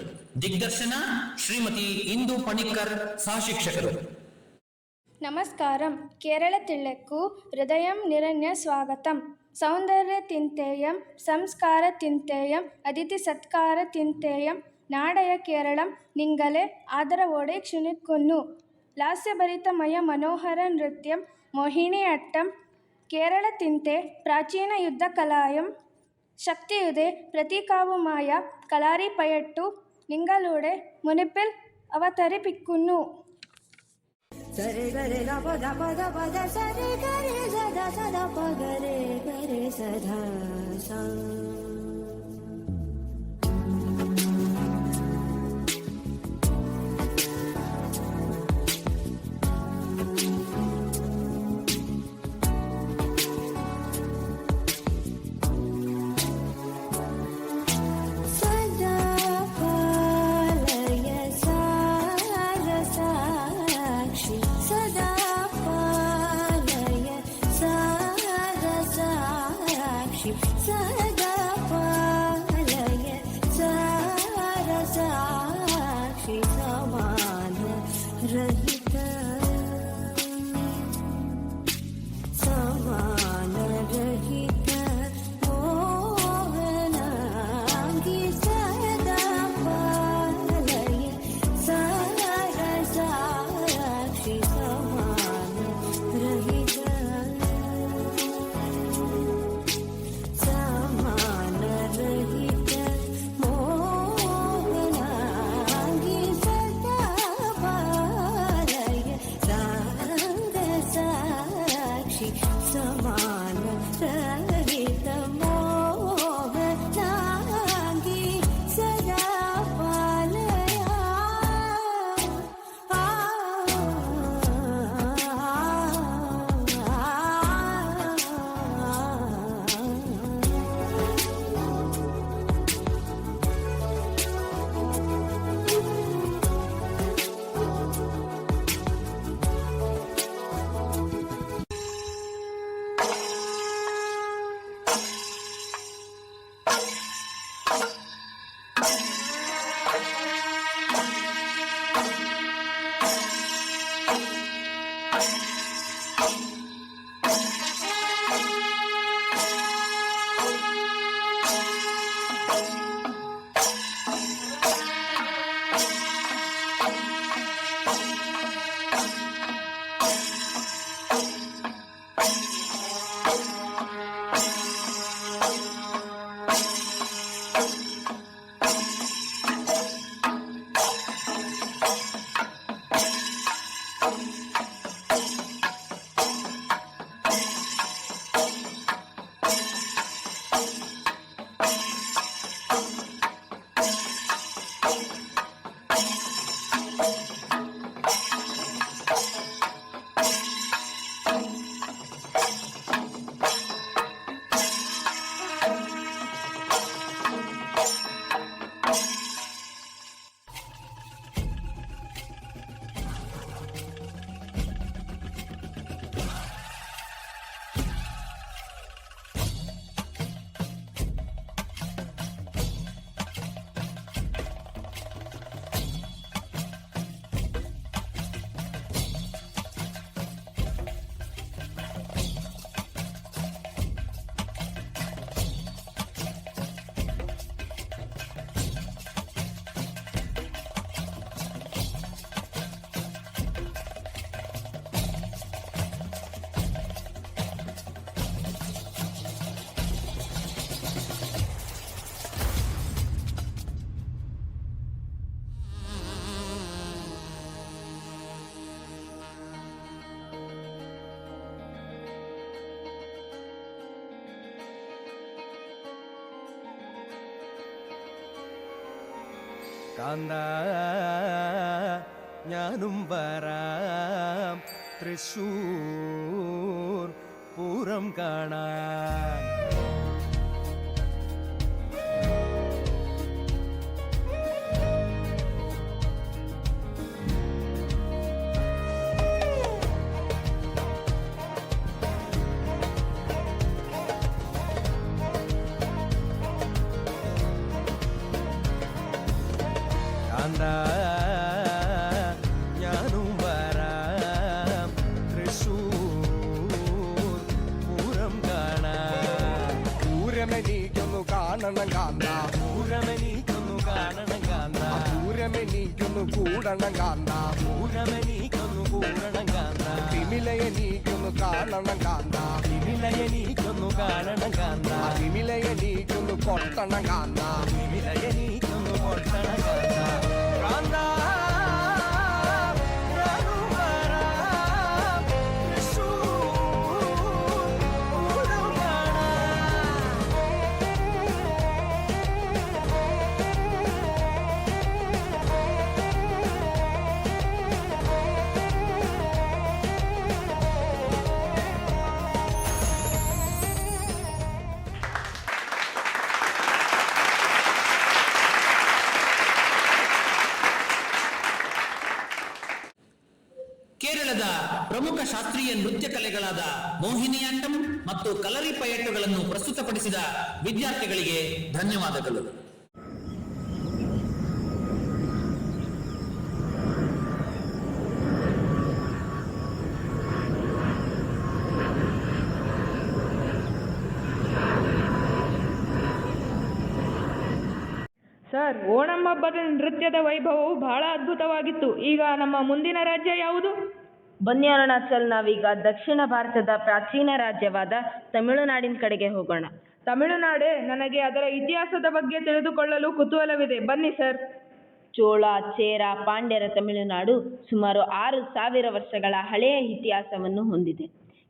ದಿಗ್ದರ್ಶನ ಶ್ರೀಮತಿ ಇಂದು ಪಣಿಕ್ಕರ್, ಸಹಶಿಕ್ಷಕರು. నమస్కారం. కేరళతిళ్లకు హృదయం నిరణ్య స్వాగతం. సౌందర్య తింతేయం, సంస్కార తింతేయం, అతిథి సత్కార తింతేయం, നാടയ കേരളം നിങ്ങളെ ആദരവോടെ ക്ഷണിക്കുന്നു. ലാസ്യഭരിതമായ മനോഹര നൃത്യം മോഹിനിയാട്ടം കേരളത്തിന്റെ പ്രാചീന യുദ്ധകലയും ശക്തിയുടെ പ്രതീകവുമായ കളരിപ്പയട്ടു നിങ്ങളുടെ മുൻപിൽ അവതരിപ്പിക്കുന്നു. സരി ഗരെ ഗപ ധപ ധപ ധ സരി ഗരെ സദ സദ പ ഗരെ ഗരെ സദാ സ. കാന്ത ഞാനും വരാം തൃശൂർ പൂരം കാണാൻ. കാന്ത ഞാനും വരാം തൃശൂർ പൂരം കാണാൻ. പൂരമെനിക്കൊന്നു കാണണം കാന്ത, പൂരമെനിക്കൊന്നു കാണണം കാന്ത പൂരമെ നീക്കൊന്നു കൂടണം കാന്ത പൂരമെ നീക്കൊന്നു കൂടണം കാന്ത തിമിലയെ നീക്കൊന്നു കാണണം കാന്ത വിമിലയെ നീക്കൊന്നു കാണണം കാന്ത തിമിലയെ നീക്കൊന്നു കൊട്ടണം കാന്ത വിമിലയെ നീക്കൊന്നു കൊട്ടണം കാന്ത കാന്ത ಕೇರಳದ ಪ್ರಮುಖ ಶಾಸ್ತ್ರೀಯ ನೃತ್ಯ ಕಲೆಗಳಾದ ಮೋಹಿನಿಯಾಟ್ಟಂ ಮತ್ತು ಕಲರಿ ಪಯಟ್ಟುಗಳನ್ನು ಪ್ರಸ್ತುತಪಡಿಸಿದ ವಿದ್ಯಾರ್ಥಿಗಳಿಗೆ ಧನ್ಯವಾದಗಳು. ಸರ್, ಓಣಂ ಹಬ್ಬದ ನೃತ್ಯದ ವೈಭವವು ಬಹಳ ಅದ್ಭುತವಾಗಿತ್ತು. ಈಗ ನಮ್ಮ ಮುಂದಿನ ರಾಜ್ಯ ಯಾವುದು? ಬನ್ನಿ ಅರುಣಾಚಲ್, ನಾವೀಗ ದಕ್ಷಿಣ ಭಾರತದ ಪ್ರಾಚೀನ ರಾಜ್ಯವಾದ ತಮಿಳುನಾಡಿನ ಕಡೆಗೆ ಹೋಗೋಣ. ತಮಿಳುನಾಡೆ? ನನಗೆ ಅದರ ಇತಿಹಾಸದ ಬಗ್ಗೆ ತಿಳಿದುಕೊಳ್ಳಲು ಕುತೂಹಲವಿದೆ. ಬನ್ನಿ ಸರ್. ಚೋಳ, ಚೇರ, ಪಾಂಡ್ಯರ ತಮಿಳುನಾಡು ಸುಮಾರು 6,000 ವರ್ಷಗಳ ಹಳೆಯ ಇತಿಹಾಸವನ್ನು ಹೊಂದಿದೆ.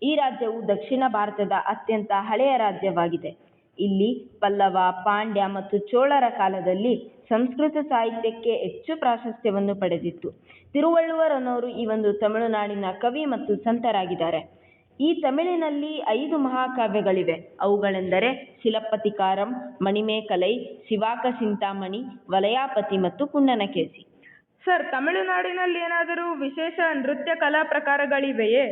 ಈ ರಾಜ್ಯವು ದಕ್ಷಿಣ ಭಾರತದ ಅತ್ಯಂತ ಹಳೆಯ ರಾಜ್ಯವಾಗಿದೆ. ಇಲ್ಲಿ ಪಲ್ಲವ, ಪಾಂಡ್ಯ ಮತ್ತು ಚೋಳರ ಕಾಲದಲ್ಲಿ ಸಂಸ್ಕೃತ ಸಾಹಿತ್ಯಕ್ಕೆ ಹೆಚ್ಚು ಪ್ರಾಶಸ್ತ್ಯವನ್ನು ಪಡೆದಿತ್ತು. ತಿರುವಳ್ಳುವರ್ ಅನ್ನೋರು ಈ ಒಂದು ತಮಿಳುನಾಡಿನ ಕವಿ ಮತ್ತು ಸಂತರಾಗಿದ್ದಾರೆ. ಈ ತಮಿಳಿನಲ್ಲಿ 5 ಮಹಾಕಾವ್ಯಗಳಿವೆ. ಅವುಗಳೆಂದರೆ ಶಿಲಪ್ಪತಿಕಾರಂ, ಮಣಿಮೇಕಲೈ, ಶಿವಾಕ ಚಿಂತಾಮಣಿ, ವಲಯಾಪತಿ ಮತ್ತು ಪುಣ್ಣನಕೇಸಿ. ಸರ್, ತಮಿಳುನಾಡಿನಲ್ಲಿ ಏನಾದರೂ ವಿಶೇಷ ನೃತ್ಯ ಕಲಾ ಪ್ರಕಾರಗಳಿವೆಯೇ?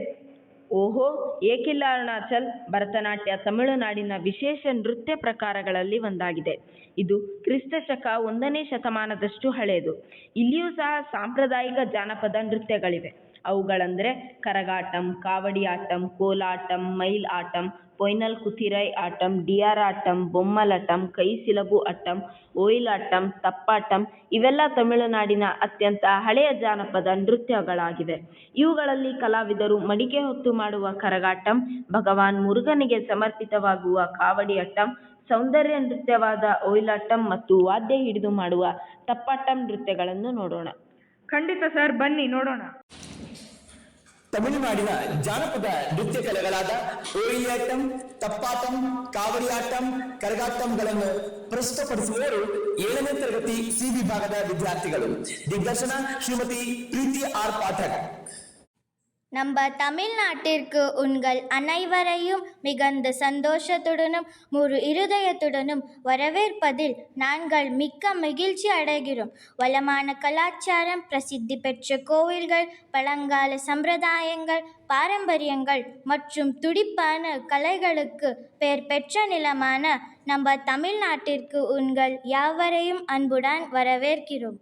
ಓಹೋ, ಏಕಿಲ್ಲ ಅರುಣಾಚಲ್. ಭರತನಾಟ್ಯ ತಮಿಳುನಾಡಿನ ವಿಶೇಷ ನೃತ್ಯ ಪ್ರಕಾರಗಳಲ್ಲಿ ಒಂದಾಗಿದೆ. ಇದು ಕ್ರಿಸ್ತ ಶಕ 1ನೇ ಶತಮಾನದಷ್ಟು ಹಳೆಯದು. ಇಲ್ಲಿಯೂ ಸಹ ಸಾಂಪ್ರದಾಯಿಕ ಜಾನಪದ ನೃತ್ಯಗಳಿವೆ. ಅವುಗಳೆಂದರೆ ಕರಗಾಟಂ, ಕಾವಡಿ ಆಟಂ, ಕೋಲಾಟಂ, ಮೈಲ್ ಆಟಂ, ಪೊಯ್ನಲ್ ಕುತಿರೈ ಆಟಂ, ಡಿಯಾರ ಆಟಂ, ಬೊಮ್ಮಲಟಂ, ಕೈ ಸಿಲಬು ಅಟ್ಟಂ, ಓಯಿಲಾಟಂ, ತಪ್ಪಾಟಂ ಇವೆಲ್ಲ ತಮಿಳುನಾಡಿನ ಅತ್ಯಂತ ಹಳೆಯ ಜಾನಪದ ನೃತ್ಯಗಳಾಗಿವೆ. ಇವುಗಳಲ್ಲಿ ಕಲಾವಿದರು ಮಡಿಕೆ ಹೊತ್ತು ಮಾಡುವ ಕರಗಾಟಂ, ಭಗವಾನ್ ಮುರುಗನಿಗೆ ಸಮರ್ಪಿತವಾಗುವ ಕಾವಡಿ ಅಟ್ಟಂ, ಸೌಂದರ್ಯ ನೃತ್ಯವಾದ ಓಯಿಲಾಟಂ ಮತ್ತು ವಾದ್ಯ ಹಿಡಿದು ಮಾಡುವ ತಪ್ಪಾಟಂ ನೃತ್ಯಗಳನ್ನು ನೋಡೋಣ. ಖಂಡಿತ ಸರ್, ಬನ್ನಿ ನೋಡೋಣ. ತಮಿಳುನಾಡಿನ ಜಾನಪದ ನೃತ್ಯ ಕಲೆಗಳಾದ ಓಯಿಲಾಟಂ, ತಪ್ಪಾಟಂ, ಕಾವಡಿಯಾಟಂ, ಕರಗಾಟಂಗಳನ್ನು ಪ್ರಸ್ತುತಪಡಿಸುವವರು 7ನೇ ತರಗತಿ ಸಿ ವಿಭಾಗದ ವಿದ್ಯಾರ್ಥಿಗಳು. ದಿಗ್ದರ್ಶನ ಶ್ರೀಮತಿ ಪ್ರೀತಿ ಆರ್ ಪಾಠಕ್. நம்ம தமிழ்நாட்டிற்கு உங்கள் அனைவரையும் மிகுந்த சந்தோஷத்துடனும் முழு இருதயத்துடனும் வரவேற்பதில் நாங்கள் மிக்க மகிழ்ச்சி அடைகிறோம். வளமான கலாச்சாரம், பிரசித்தி பெற்ற கோவில்கள், பழங்கால சம்பிரதாயங்கள், பாரம்பரியங்கள் மற்றும் துடிப்பான கலைகளுக்கு பெயர் பெற்ற நிலமான நம்ம தமிழ்நாட்டிற்கு உங்கள் யாவரையும் அன்புடன் வரவேற்கிறோம்.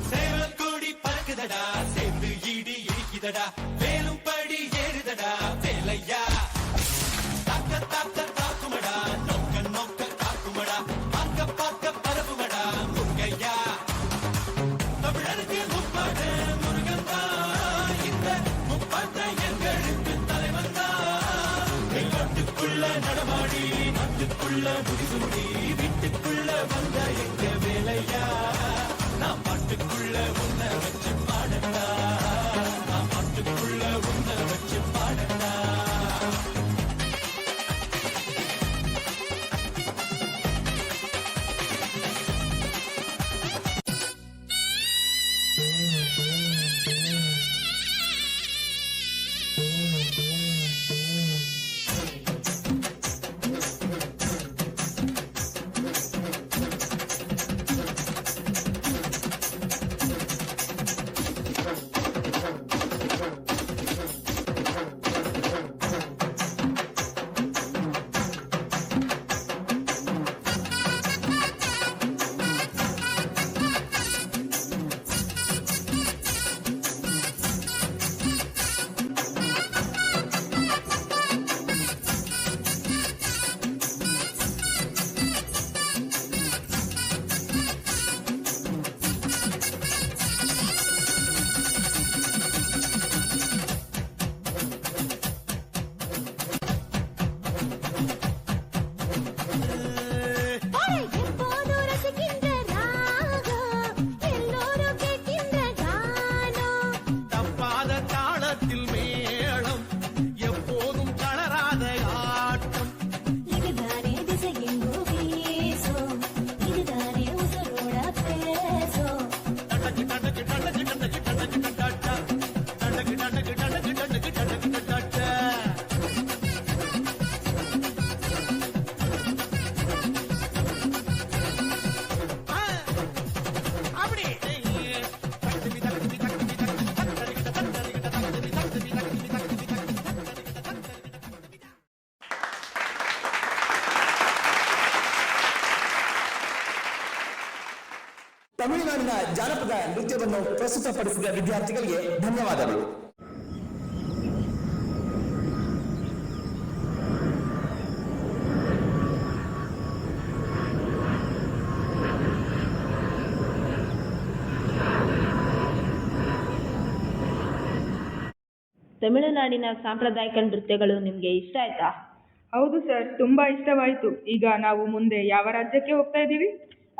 சேவல் கொடி பறக்குதடா, சேர்ந்து இடி இடிக்குதடா, வேலும் படி ஏறுதடா வேலையா. தாக்க தாக்க தாக்குமடா, நோக்க நோக்க தாக்குமடா, பார்க்க பார்க்க பரவுமடா முருகையா. தமிழருக்கு முப்பாடு முருகன் தான், இந்த முப்பாட்டை எங்களுக்கு தலைவன் தான். நாட்டுக்குள்ள நடமாடி, நாட்டுக்குள்ள முடிசூடி, வீட்டுக்குள்ள வந்த எங்க வேலையா. நான் பாட்டுக்குள்ள உன்னை வச்சு பாடட்டா, நான் பாட்டுக்குள்ள உன்னை வச்சு பாடட்டா. தப்பாத தாளத்தில் மேளம், எப்போதும் தளராத ஆட்டம். டண்டக்கு டண்டக்கு டண்டக்கு டண்டக்கு டண்டக்கு டண்டா, டண்டக்கு டண்டக்கு டண்டக்கு டண்டக்கு டண்டக்கு டண்டா. அப்படி ತಮಿಳುನಾಡಿನ ಜಾನಪದ ನೃತ್ಯವನ್ನು ಪ್ರಸ್ತುತಪಡಿಸಿದ ವಿದ್ಯಾರ್ಥಿಗಳಿಗೆ ಧನ್ಯವಾದಗಳು. ತಮಿಳುನಾಡಿನ ಸಾಂಪ್ರದಾಯಿಕ ನೃತ್ಯಗಳು ನಿಮಗೆ ಇಷ್ಟ ಆಯ್ತಾ? ಹೌದು ಸರ್, ತುಂಬ ಇಷ್ಟವಾಯಿತು. ಈಗ ನಾವು ಮುಂದೆ ಯಾವ ರಾಜ್ಯಕ್ಕೆ ಹೋಗ್ತಾ ಇದ್ದೀವಿ?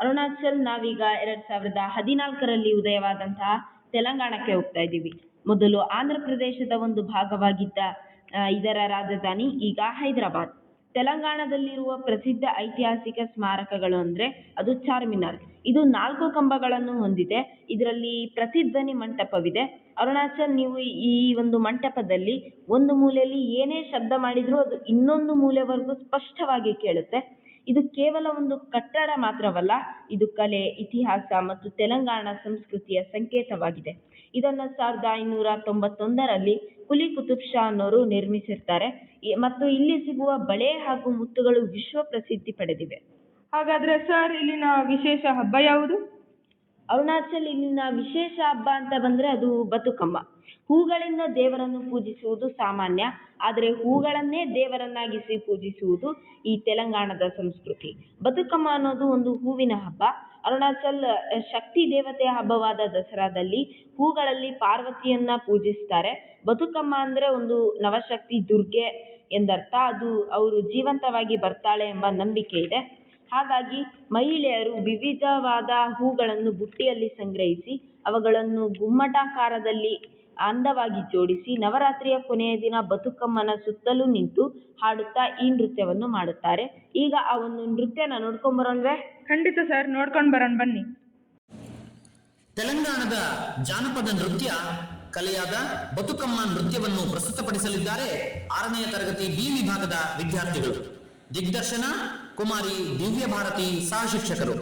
ಅರುಣಾಚಲ್ ನಾವೀಗ 2014ರಲ್ಲಿ ಉದಯವಾದಂತಹ ತೆಲಂಗಾಣಕ್ಕೆ ಹೋಗ್ತಾ ಇದ್ದೀವಿ. ಮೊದಲು ಆಂಧ್ರ ಪ್ರದೇಶದ ಒಂದು ಭಾಗವಾಗಿದ್ದ ಇದರ ರಾಜಧಾನಿ ಈಗ ಹೈದರಾಬಾದ್. ತೆಲಂಗಾಣದಲ್ಲಿರುವ ಪ್ರಸಿದ್ಧ ಐತಿಹಾಸಿಕ ಸ್ಮಾರಕಗಳು ಅಂದರೆ ಅದು ಚಾರ್ಮಿನಾರ್. ಇದು 4 ಕಂಬಗಳನ್ನು ಹೊಂದಿದೆ. ಇದರಲ್ಲಿ ಪ್ರತಿಧ್ವನಿ ಮಂಟಪವಿದೆ. ಅರುಣಾಚಲ್ ನೀವು ಈ ಒಂದು ಮಂಟಪದಲ್ಲಿ ಒಂದು ಮೂಲೆಯಲ್ಲಿ ಏನೇ ಶಬ್ದ ಮಾಡಿದರೂ ಅದು ಇನ್ನೊಂದು ಮೂಲೆವರೆಗೂ ಸ್ಪಷ್ಟವಾಗಿ ಕೇಳುತ್ತೆ. ಇದು ಕೇವಲ ಒಂದು ಕಟ್ಟಡ ಮಾತ್ರವಲ್ಲ, ಇದು ಕಲೆ, ಇತಿಹಾಸ ಮತ್ತು ತೆಲಂಗಾಣ ಸಂಸ್ಕೃತಿಯ ಸಂಕೇತವಾಗಿದೆ. ಇದನ್ನು 1591ರಲ್ಲಿ ಕುಲಿ ಕುತುಬ್ ಶಾ ಅನ್ನೋರು ನಿರ್ಮಿಸಿರ್ತಾರೆ ಮತ್ತು ಇಲ್ಲಿ ಸಿಗುವ ಬಳೆ ಹಾಗೂ ಮುತ್ತುಗಳು ವಿಶ್ವ ಪ್ರಸಿದ್ಧಿ ಪಡೆದಿವೆ. ಹಾಗಾದ್ರೆ ಸರ್, ಇಲ್ಲಿನ ವಿಶೇಷ ಹಬ್ಬ ಯಾವುದು? ಅರುಣಾಚಲ್ ಇಲ್ಲಿನ ವಿಶೇಷ ಹಬ್ಬ ಅಂತ ಬಂದ್ರೆ ಅದು ಬತುಕಮ್ಮ. ಹೂಗಳಿಂದ ದೇವರನ್ನು ಪೂಜಿಸುವುದು ಸಾಮಾನ್ಯ, ಆದರೆ ಹೂಗಳನ್ನೇ ದೇವರನ್ನಾಗಿಸಿ ಪೂಜಿಸುವುದು ಈ ತೆಲಂಗಾಣದ ಸಂಸ್ಕೃತಿ. ಬತುಕಮ್ಮ ಅನ್ನೋದು ಒಂದು ಹೂವಿನ ಹಬ್ಬ. ಅರುಣಾಚಲ್ ಶಕ್ತಿ ದೇವತೆಯ ಹಬ್ಬವಾದ ದಸರಾದಲ್ಲಿ ಹೂಗಳಲ್ಲಿ ಪಾರ್ವತಿಯನ್ನ ಪೂಜಿಸ್ತಾರೆ. ಬತುಕಮ್ಮ ಅಂದ್ರೆ ಒಂದು ನವಶಕ್ತಿ ದುರ್ಗೆ ಎಂದರ್ಥ. ಅದು ಅವರು ಜೀವಂತವಾಗಿ ಬರ್ತಾಳೆ ಎಂಬ ನಂಬಿಕೆ ಇದೆ. ಹಾಗಾಗಿ ಮಹಿಳೆಯರು ವಿವಿಧವಾದ ಹೂಗಳನ್ನು ಬುಟ್ಟಿಯಲ್ಲಿ ಸಂಗ್ರಹಿಸಿ ಅವುಗಳನ್ನು ಗುಮ್ಮಟಾಕಾರದಲ್ಲಿ ಅಂದವಾಗಿ ಜೋಡಿಸಿ ನವರಾತ್ರಿಯ ಕೊನೆಯ ದಿನ ಬತುಕಮ್ಮನ ಸುತ್ತಲೂ ನಿಂತು ಹಾಡುತ್ತಾ ಈ ನೃತ್ಯವನ್ನು ಮಾಡುತ್ತಾರೆ. ಈಗ ಆ ಒಂದು ನೃತ್ಯನ ನೋಡ್ಕೊಂಡ್ ಬರೋಣ್ವೆ? ಖಂಡಿತ ಸರ್, ನೋಡ್ಕೊಂಡು ಬರೋಣ ಬನ್ನಿ. ತೆಲಂಗಾಣದ ಜಾನಪದ ನೃತ್ಯ ಕಲೆಯಾದ ಬತುಕಮ್ಮ ನೃತ್ಯವನ್ನು ಪ್ರಸ್ತುತಪಡಿಸಲಿದ್ದಾರೆ 6ನೇ ತರಗತಿ ಬಿ ವಿಭಾಗದ ವಿದ್ಯಾರ್ಥಿಗಳು. ದಿಗ್ದರ್ಶನ కుమారి దివ్య భారతి సహ శిక్షకులు.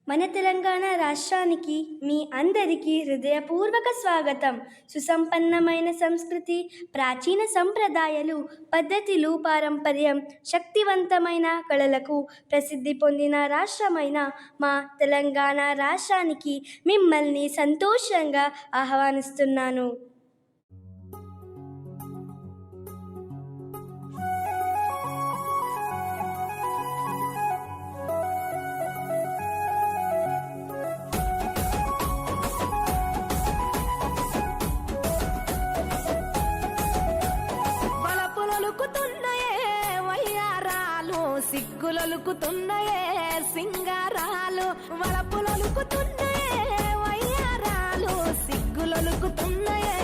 మన తెలంగాణ రాష్ట్రానికి మీ అందరికీ హృదయపూర్వక స్వాగతం. సుసంపన్నమైన సంస్కృతి, ప్రాచీన సంప్రదాయాలు, పద్ధతులు, పారంపర్యం, శక్తివంతమైన కళలకు ప్రసిద్ధి పొందిన రాష్ట్రమైన మా తెలంగాణ రాష్ట్రానికి మిమ్మల్ని సంతోషంగా ఆహ్వానిస్తున్నాను. సిగ్గులొలుకుతున్నాయే సింగారాలు, వలపులొలుకుతున్నాయే వయ్యారాలు, సిగ్గులొలుకుతున్నాయే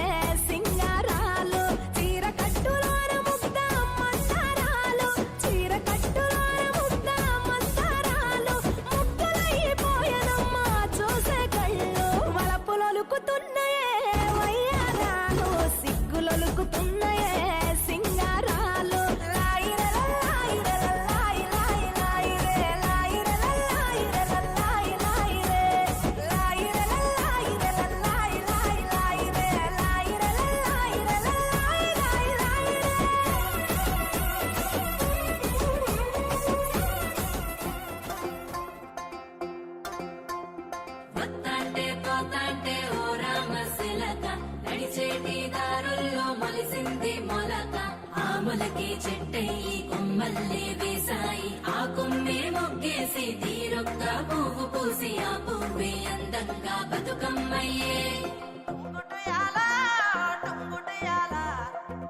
సింగారాలు, చీర కట్టులోన ముద్ద మందారాలు, చీర కట్టులోన ముద్ద మందారాలు, ముక్కలైపోయనమ్మ చూసే కళ్ళు, వలపులొలుకుతున్నాయే వయ్యారాలు, సిగ్గులొలుకుతున్నాయే సింగారాలు. మొలకే చెట్టయి కొమ్మల్లే వేసాయి, ఆ కొమ్మే మొగ్గేసి తీరొక్క పువ్వు పూసి, ఆ పువ్వే అందంగా బతుకమ్మయ్యే.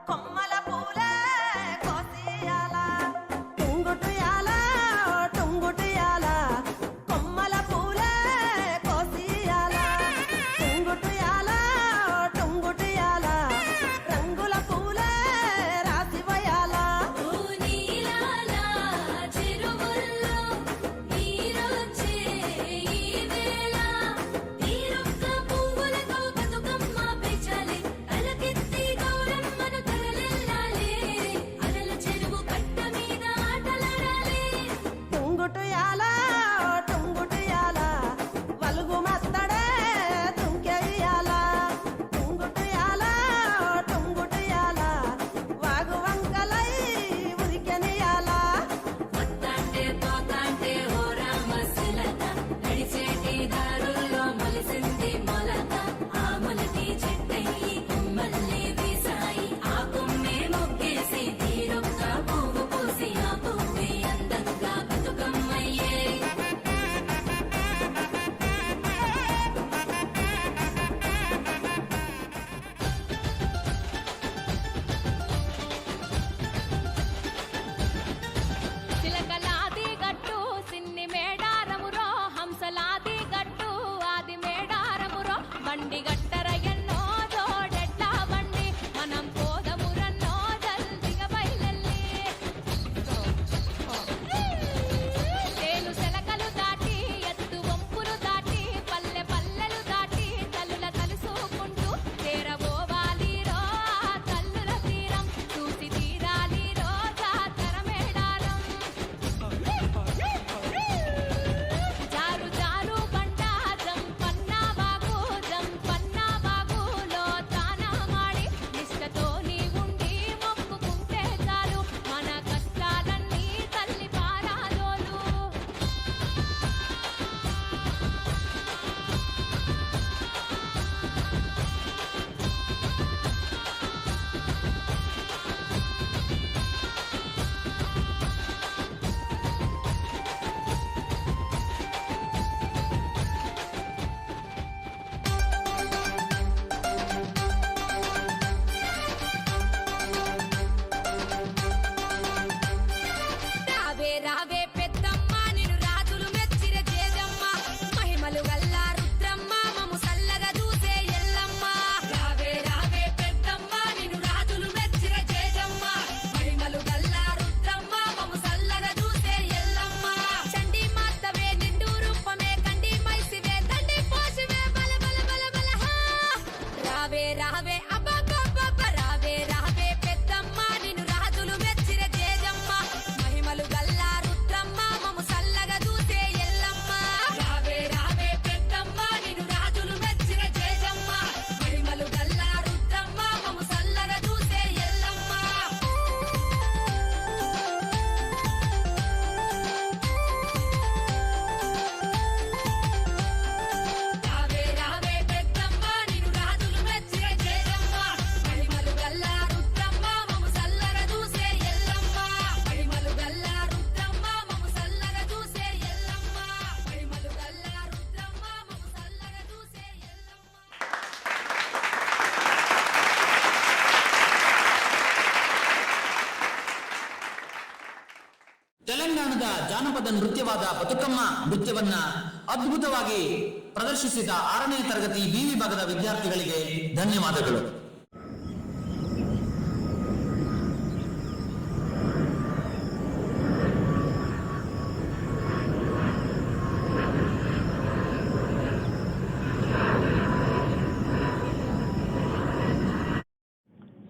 కొమ్మల పూలే కోసియాల, టుంగుటుయాల టుంగుటుయాల, కొమ్మల పూలే కోసియాల, టుంగుటుయాల టుంగుటుయాల, రంగుల పూలే చెరువుల్లో నీరొచ్చే ఈ వేళ, తీరొక్క ತಮಿಳುನಾಡಿನ ಜಾನಪದ ನೃತ್ಯವಾದ ಬತುಕಮ್ಮ ನೃತ್ಯವನ್ನ ಅದ್ಭುತವಾಗಿ ಪ್ರದರ್ಶಿಸಿದ 6ನೇ ತರಗತಿ ಬಿ ವಿಭಾಗದ ವಿದ್ಯಾರ್ಥಿಗಳಿಗೆ ಧನ್ಯವಾದಗಳು.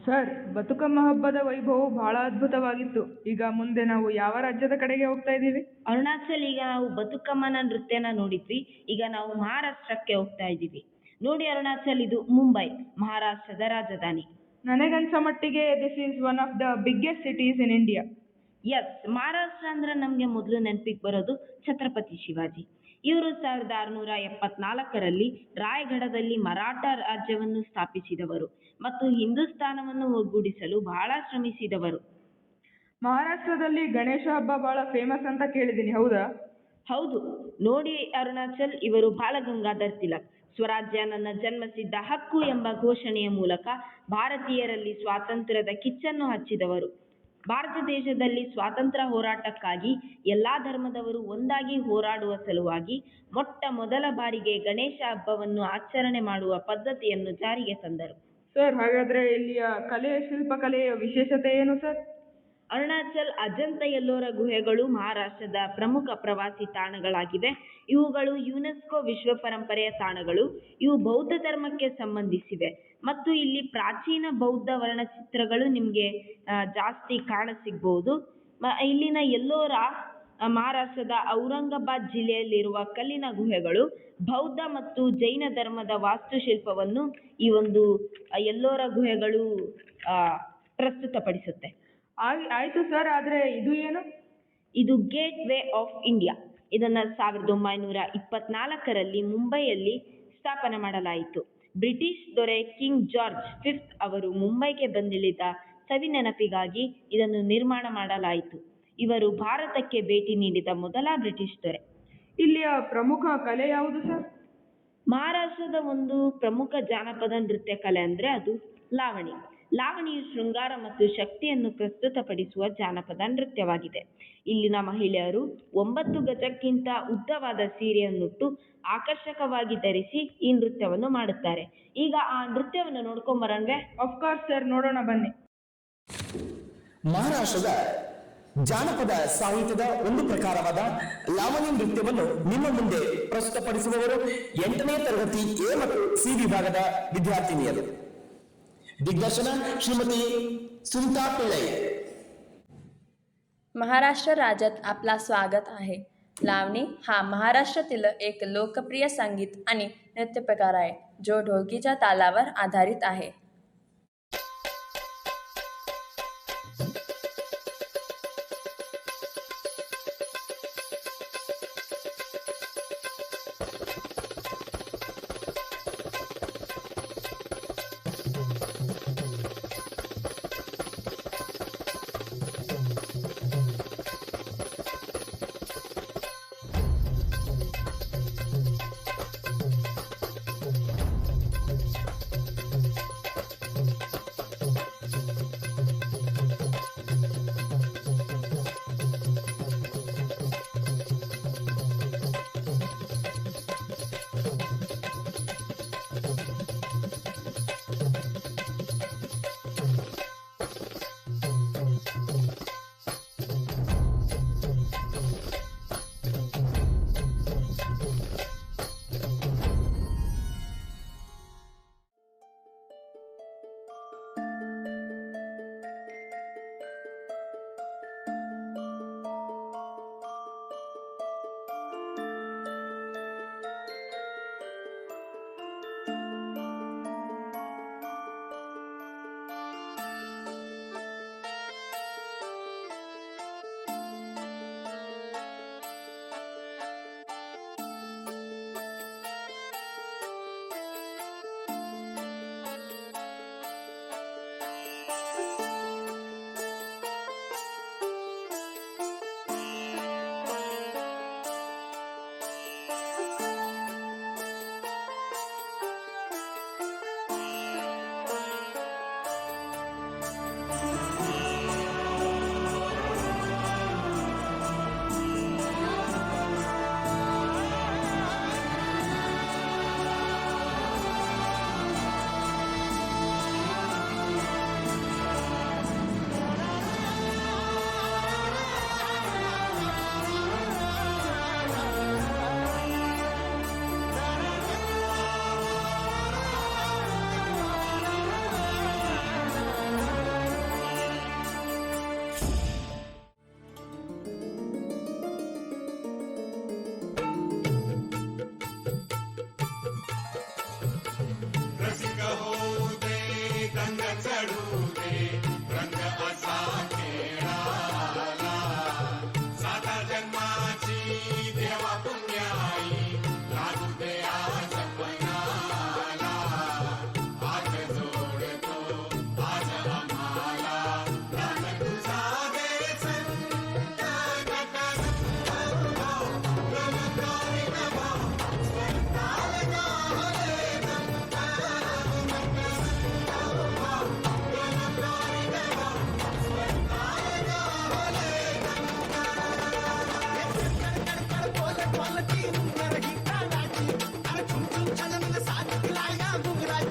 ಸರ್, ಬತುಕಮ್ಮ ಹಬ್ಬದ ವೈಭವವು ಬಹಳ ಅದ್ಭುತವಾಗಿತ್ತು. ಈಗ ಮುಂದೆ ನಾವು ಯಾವ ರಾಜ್ಯದ ಕಡೆಗೆ ಹೋಗ್ತಾ ಇದ್ದೀವಿ? ಅರುಣಾಚಲ್, ಈಗ ನಾವು ಬತುಕಮ್ಮನ ನೃತ್ಯನ ನೋಡಿದ್ವಿ. ಈಗ ನಾವು ಮಹಾರಾಷ್ಟ್ರಕ್ಕೆ ಹೋಗ್ತಾ ಇದ್ದೀವಿ. ನೋಡಿ ಅರುಣಾಚಲ್, ಇದು ಮುಂಬೈ, ಮಹಾರಾಷ್ಟ್ರದ ರಾಜಧಾನಿ. ನನಗನ್ಸೋ ಮಟ್ಟಿಗೆ this is one of the biggest cities in India. Yes, Maharashtra ಅಂದ್ರೆ ನಮಗೆ ಮೊದಲು ನೆನಪಿಗೆ ಬರೋದು ಛತ್ರಪತಿ ಶಿವಾಜಿ. ಇವರು 1674ರಲ್ಲಿ ರಾಯಗಢದಲ್ಲಿ ಮರಾಠ ರಾಜ್ಯವನ್ನು ಸ್ಥಾಪಿಸಿದವರು ಮತ್ತು ಹಿಂದೂಸ್ತಾನವನ್ನು ಒಗ್ಗೂಡಿಸಲು ಬಹಳ ಶ್ರಮಿಸಿದವರು. ಮಹಾರಾಷ್ಟ್ರದಲ್ಲಿ ಗಣೇಶ ಹಬ್ಬ ಬಹಳ ಫೇಮಸ್ ಅಂತ ಕೇಳಿದ್ದೀನಿ, ಹೌದಾ? ಹೌದು. ನೋಡಿ ಅರುಣಾಚಲ್, ಇವರು ಬಾಲಗಂಗಾಧರ್ ತಿಲಕ್ ಸ್ವರಾಜ್ಯ ನನ್ನ ಜನ್ಮಸಿದ್ಧ ಹಕ್ಕು ಎಂಬ ಘೋಷಣೆಯ ಮೂಲಕ ಭಾರತೀಯರಲ್ಲಿ ಸ್ವಾತಂತ್ರ್ಯದ ಕಿಚ್ಚನ್ನು ಹಚ್ಚಿದವರು. ಭಾರತ ದೇಶದಲ್ಲಿ ಸ್ವಾತಂತ್ರ್ಯ ಹೋರಾಟಕ್ಕಾಗಿ ಎಲ್ಲಾ ಧರ್ಮದವರು ಒಂದಾಗಿ ಹೋರಾಡುವ ಸಲುವಾಗಿ ಮೊಟ್ಟ ಮೊದಲ ಬಾರಿಗೆ ಗಣೇಶ ಹಬ್ಬವನ್ನು ಆಚರಣೆ ಮಾಡುವ ಪದ್ಧತಿಯನ್ನು ಜಾರಿಗೆ ತಂದರು. ಸರ್, ಹಾಗಾದ್ರೆ ಇಲ್ಲಿಯ ಶಿಲ್ಪಕಲೆಯ ವಿಶೇಷತೆ ಏನು ಸರ್? ಅರುಣಾಚಲ್ ಅಜಂತ ಎಲ್ಲೋರ ಗುಹೆಗಳು ಮಹಾರಾಷ್ಟ್ರದ ಪ್ರಮುಖ ಪ್ರವಾಸಿ ತಾಣಗಳಾಗಿವೆ. ಇವುಗಳು ಯುನೆಸ್ಕೋ ವಿಶ್ವ ಪರಂಪರೆಯ ತಾಣಗಳು. ಇವು ಬೌದ್ಧ ಧರ್ಮಕ್ಕೆ ಸಂಬಂಧಿಸಿವೆ ಮತ್ತು ಇಲ್ಲಿ ಪ್ರಾಚೀನ ಬೌದ್ಧ ವರ್ಣಚಿತ್ರಗಳು ನಿಮಗೆ ಜಾಸ್ತಿ ಕಾಣಸಿಗಬಹುದು. ಇಲ್ಲಿನ ಎಲ್ಲೋರ ಮಹಾರಾಷ್ಟ್ರದ ಔರಂಗಾಬಾದ್ ಜಿಲ್ಲೆಯಲ್ಲಿರುವ ಕಲ್ಲಿನ ಗುಹೆಗಳು ಬೌದ್ಧ ಮತ್ತು ಜೈನ ಧರ್ಮದ ವಾಸ್ತುಶಿಲ್ಪವನ್ನು ಈ ಒಂದು ಎಲ್ಲೋರ ಗುಹೆಗಳು ಪ್ರಸ್ತುತಪಡಿಸುತ್ತೆ. ಆಯ್ತು ಸರ್, ಆದ್ರೆ ಇದು ಏನು? ಇದು ಗೇಟ್ ವೇ ಆಫ್ ಇಂಡಿಯಾ. ಇದನ್ನ 1924ರಲ್ಲಿ ಮುಂಬೈಯಲ್ಲಿ ಸ್ಥಾಪನೆ ಮಾಡಲಾಯಿತು. ಬ್ರಿಟಿಷ್ ದೊರೆ ಕಿಂಗ್ ಜಾರ್ಜ್ V ಅವರು ಮುಂಬೈಗೆ ಬಂದಿಳಿದ ಸವಿ ನೆನಪಿಗಾಗಿ ಇದನ್ನು ನಿರ್ಮಾಣ ಮಾಡಲಾಯಿತು. ಇವರು ಭಾರತಕ್ಕೆ ಭೇಟಿ ನೀಡಿದ ಮೊದಲ ಬ್ರಿಟಿಷ್ ದೊರೆ. ಇಲ್ಲಿಯ ಪ್ರಮುಖ ಕಲೆ ಯಾವುದು ಸರ್? ಮಹಾರಾಷ್ಟ್ರದ ಒಂದು ಪ್ರಮುಖ ಜಾನಪದ ನೃತ್ಯ ಕಲೆ ಅಂದ್ರೆ ಅದು ಲಾವಣಿ. ಲಾವಣಿಯು ಶೃಂಗಾರ ಮತ್ತು ಶಕ್ತಿಯನ್ನು ಪ್ರಸ್ತುತಪಡಿಸುವ ಜಾನಪದ ನೃತ್ಯವಾಗಿದೆ. ಇಲ್ಲಿನ ಮಹಿಳೆಯರು 9 ಗಜಕ್ಕಿಂತ ಉದ್ದವಾದ ಸೀರೆಯನ್ನುಟ್ಟು ಆಕರ್ಷಕವಾಗಿ ಧರಿಸಿ ಈ ನೃತ್ಯವನ್ನು ಮಾಡುತ್ತಾರೆ. ಈಗ ಆ ನೃತ್ಯವನ್ನು ನೋಡ್ಕೊಂಬರೋಣವೇ? ಆಫ್ಕೋರ್ಸ್ ಸರ್, ನೋಡೋಣ ಬನ್ನಿ. ಮಹಾರಾಷ್ಟ್ರದ ಜಾನಪದ ಸಾಹಿತ್ಯದ ಒಂದು ಪ್ರಕಾರವಾದ ಲಾವಣಿ ನೃತ್ಯವನ್ನು ನಿಮ್ಮ ಮುಂದೆ ಪ್ರಸ್ತುತಪಡಿಸುವವರು 8ನೇ ತರಗತಿ ಎ ಮತ್ತು ಸಿ ವಿಭಾಗದ ವಿದ್ಯಾರ್ಥಿನಿಯರು. दिग्दर्शन श्रीमती सुनीता पिल्लई. महाराष्ट्र राज्यात आपला स्वागत आहे. लावणी हा महाराष्ट्रातील एक लोकप्रिय संगीत आणि नृत्य प्रकार आहे जो ढोलकीच्या तालावर आधारित आहे.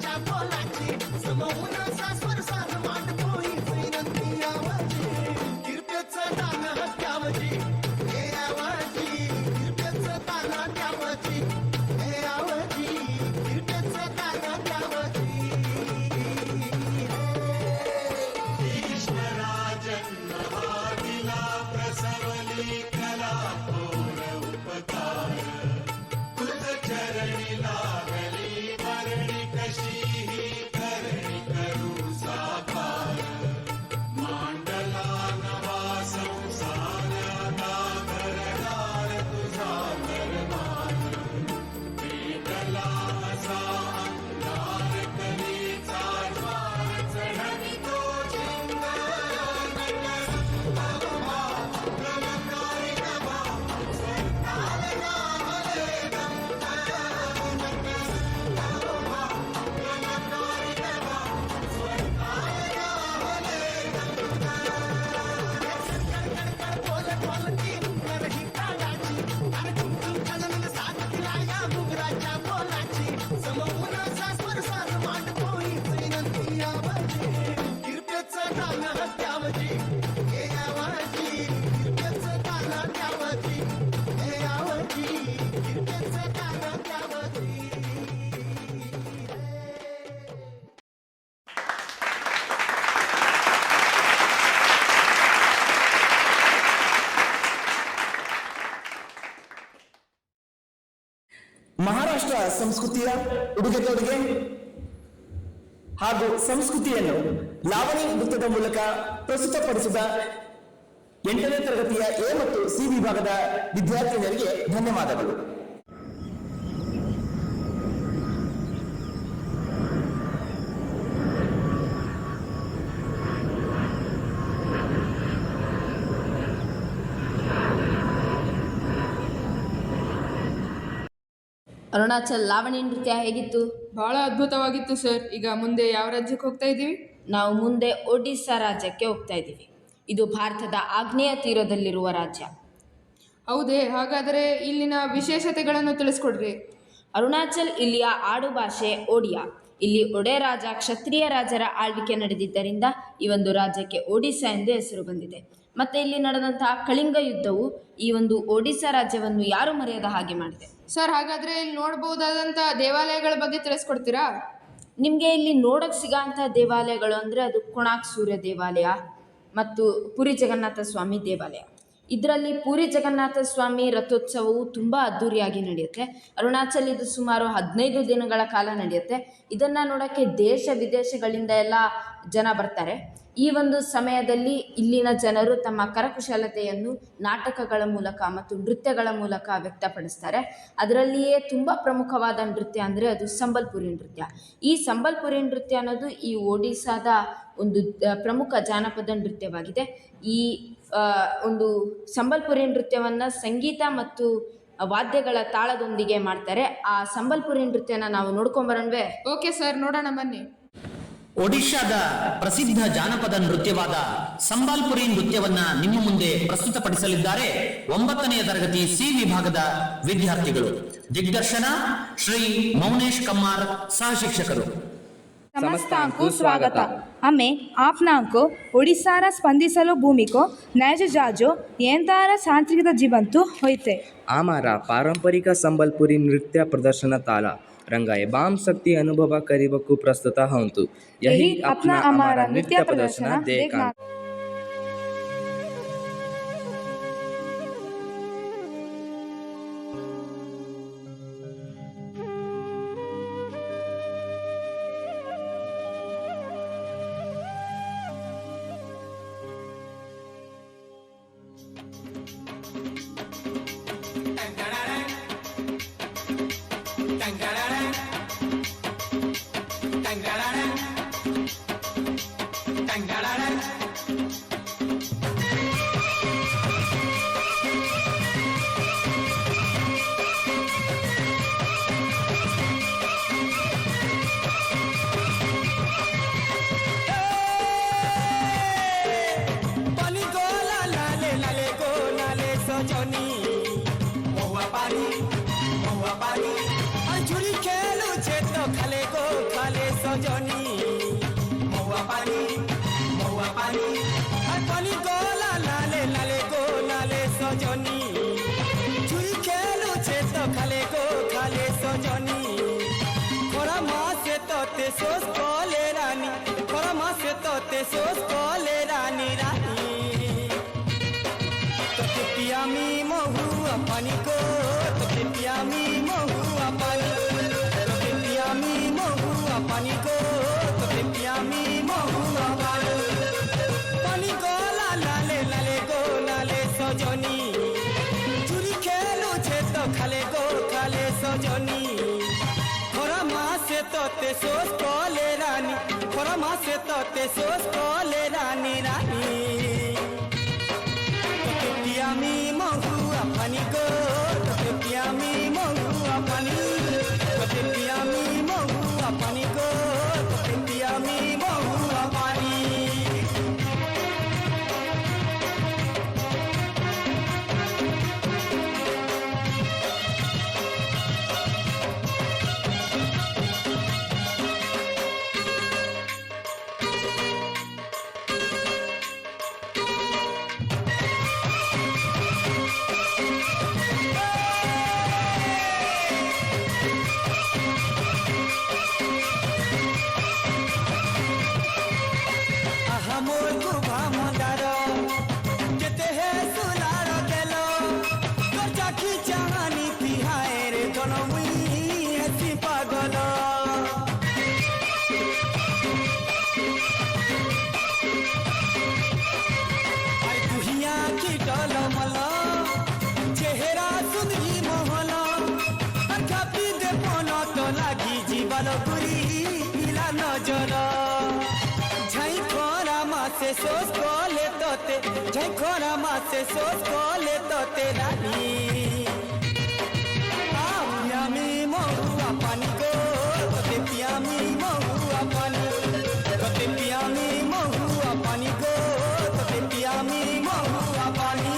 घुंगराच्या बोलाची समोरून सासवर साज मांडतोय विनंती आवाजी किरपेचं दान हत्यावजी हे आवाजी किरपेचं दान हत्यावजी हे आवाजी किरपेचं दान हत्यावजी ईश्वरा जन्म दिला प्रसवली कला थोर उपकार तुझ चरणी लागली मरणी कशी ही करणी करू साकार मांडला नवा संसार आता घरदार तुझा दरबार वेदला असा अंगार कलीचा ज्वार चढवी तो ಮಹಾರಾಷ್ಟ್ರ ಸಂಸ್ಕೃತಿಯ ಉಡುಗೆ ತೊಡುಗೆ ಹಾಗೂ ಸಂಸ್ಕೃತಿಯನ್ನು ಲಾವಣಿ ನೃತ್ಯದ ಮೂಲಕ ಪ್ರಸ್ತುತಪಡಿಸಿದ 8ನೇ ತರಗತಿಯ ಎ ಮತ್ತು ಸಿ ವಿಭಾಗದ ವಿದ್ಯಾರ್ಥಿನಿಯರಿಗೆ ಧನ್ಯವಾದಗಳು. ಅರುಣಾಚಲ್ ಲಾವಣಿ ನೃತ್ಯ ಹೇಗಿತ್ತು? ಬಹಳ ಅದ್ಭುತವಾಗಿತ್ತು ಸರ್. ಈಗ ಮುಂದೆ ಯಾವ ರಾಜ್ಯಕ್ಕೆ ಹೋಗ್ತಾ ಇದ್ದೀವಿ? ನಾವು ಮುಂದೆ ಒಡಿಸ್ಸಾ ರಾಜ್ಯಕ್ಕೆ ಹೋಗ್ತಾ ಇದ್ದೀವಿ. ಇದು ಭಾರತದ ಆಗ್ನೇಯ ತೀರದಲ್ಲಿರುವ ರಾಜ್ಯ. ಹೌದೇ? ಹಾಗಾದರೆ ಇಲ್ಲಿನ ವಿಶೇಷತೆಗಳನ್ನು ತಿಳಿಸ್ಕೊಡ್ರಿ. ಅರುಣಾಚಲ್ ಇಲ್ಲಿಯ ಆಡು ಭಾಷೆ ಒಡಿಯಾ. ಇಲ್ಲಿ ಒಡೆ ರಾಜ ಕ್ಷತ್ರಿಯ ರಾಜರ ಆಳ್ವಿಕೆ ನಡೆದಿದ್ದರಿಂದ ಈ ಒಂದು ರಾಜ್ಯಕ್ಕೆ ಒಡಿಸ್ಸಾ ಎಂದು ಹೆಸರು ಬಂದಿದೆ. ಮತ್ತು ಇಲ್ಲಿ ನಡೆದಂತಹ ಕಳಿಂಗ ಯುದ್ಧವು ಈ ಒಂದು ಒಡಿಸ್ಸಾ ರಾಜ್ಯವನ್ನು ಯಾರು ಮರೆಯದ ಹಾಗೆ ಮಾಡಿದೆ. ಸರ್, ಹಾಗಾದರೆ ಇಲ್ಲಿ ನೋಡ್ಬೋದಾದಂಥ ದೇವಾಲಯಗಳ ಬಗ್ಗೆ ತಿಳಿಸ್ಕೊಡ್ತೀರಾ? ನಿಮಗೆ ಇಲ್ಲಿ ನೋಡೋಕ್ಕೆ ಸಿಗೋಂಥ ದೇವಾಲಯಗಳು ಅಂದರೆ ಅದು ಕೋಣಾರ್ಕ್ ಸೂರ್ಯ ದೇವಾಲಯ ಮತ್ತು ಪುರಿ ಜಗನ್ನಾಥ ಸ್ವಾಮಿ ದೇವಾಲಯ. ಇದರಲ್ಲಿ ಪುರಿ ಜಗನ್ನಾಥ ಸ್ವಾಮಿ ರಥೋತ್ಸವವು ತುಂಬ ಅದ್ಧೂರಿಯಾಗಿ ನಡೆಯುತ್ತೆ. ಅರುಣಾಚಲ್ ಇದು ಸುಮಾರು 15 ದಿನಗಳ ಕಾಲ ನಡೆಯುತ್ತೆ. ಇದನ್ನು ನೋಡೋಕ್ಕೆ ದೇಶ ವಿದೇಶಗಳಿಂದ ಎಲ್ಲ ಜನ ಬರ್ತಾರೆ. ಈ ಒಂದು ಸಮಯದಲ್ಲಿ ಇಲ್ಲಿನ ಜನರು ತಮ್ಮ ಕರಕುಶಲತೆಯನ್ನು ನಾಟಕಗಳ ಮೂಲಕ ಮತ್ತು ನೃತ್ಯಗಳ ಮೂಲಕ ವ್ಯಕ್ತಪಡಿಸ್ತಾರೆ. ಅದರಲ್ಲಿಯೇ ತುಂಬ ಪ್ರಮುಖವಾದ ನೃತ್ಯ ಅಂದರೆ ಅದು ಸಂಬಲ್ಪುರಿ ನೃತ್ಯ. ಈ ಸಂಬಲ್ಪುರಿ ನೃತ್ಯ ಅನ್ನೋದು ಈ ಒಡಿಸ್ಸಾದ ಒಂದು ಪ್ರಮುಖ ಜಾನಪದ ನೃತ್ಯವಾಗಿದೆ. ಈ ಒಂದು ಸಂಬಲ್ಪುರಿ ನೃತ್ಯವನ್ನು ಸಂಗೀತ ಮತ್ತು ವಾದ್ಯಗಳ ತಾಳದೊಂದಿಗೆ ಮಾಡ್ತಾರೆ. ಆ ಸಂಬಲ್ಪುರಿ ನೃತ್ಯನ ನಾವು ನೋಡ್ಕೊಂಬರೋಣವೇ? ಓಕೆ ಸರ್, ನೋಡೋಣ ಬನ್ನಿ. ಒಡಿಶಾದ ಪ್ರಸಿದ್ಧ ಜಾನಪದ ನೃತ್ಯವಾದ ಸಂಬಾಲ್ಪುರಿ ನೃತ್ಯವನ್ನ ನಿಮ್ಮ ಮುಂದೆ ಪ್ರಸ್ತುತಪಡಿಸಲಿದ್ದಾರೆ 9ನೇ ತರಗತಿ ಸಿ ವಿಭಾಗದ ವಿದ್ಯಾರ್ಥಿಗಳು. ದಿಗ್ದರ್ಶನ ಶ್ರೀ ಮೌನೇಶ್ ಕಮ್ಮಾರ್, ಸಹ ಶಿಕ್ಷಕರು. ಸಮಸ್ತಾಂಕು ಸ್ವಾಗತ. ଆମେ आपनाको ओडिशार स्पंदिसಲು भूमिको न्याज जाजो ಎಂತಾರ ಸಾಂಸ್ಕೃತಿಕ ಜೀವಂತು ಹೋಯ್ತೆ. आमारा पारंपरिक संबलपुरी नृत्य प्रदर्शन ताला रंगाए बाम शक्ति अनुभव करिबकु प्रस्तुत हंतु. यही अपना हमारा नृत्य प्रदर्शन देखना. खेलू छे तो खाले गो खाले सजनी महुआ पानी पानी गो लाले लाले गो लाले सजनी चुई खेलु छे तो खाले गो खाले सजनी खरा मासे तोते सोस कोले रानी खरा मासे तोते सोस कोले रानी रानी तोते पियामी महुआ पानी को तोते पियामी महुआ पानी तोते पियामी महुआ पानी को तोते पियामी महुआ पानी को लाले लाले गो लाले सजनी चुरी खेलु छे तो खाले गो खाले सजनी खरा मासे तोते सोस कोले रानी खरा मासे तोते सोस कोले रानी रानी तोते पियामी महुआ पानी को तोते पियामी महुआ पानी तोते पियामी महुआ पानी को तोते पियामी महुआ पानी चेहरा सुंदरी मोहला खापी दे पना तो लागी जीवन गुरी इला नजर झई खोरा मासे सोस कोले तोते झई खोरा मासे सोस कोले तोते रानी पियामी महुआ पानी को तोते पियामी महुआ पानी तोते पियामी महुआ पानी को तोते पियामी महुआ पानी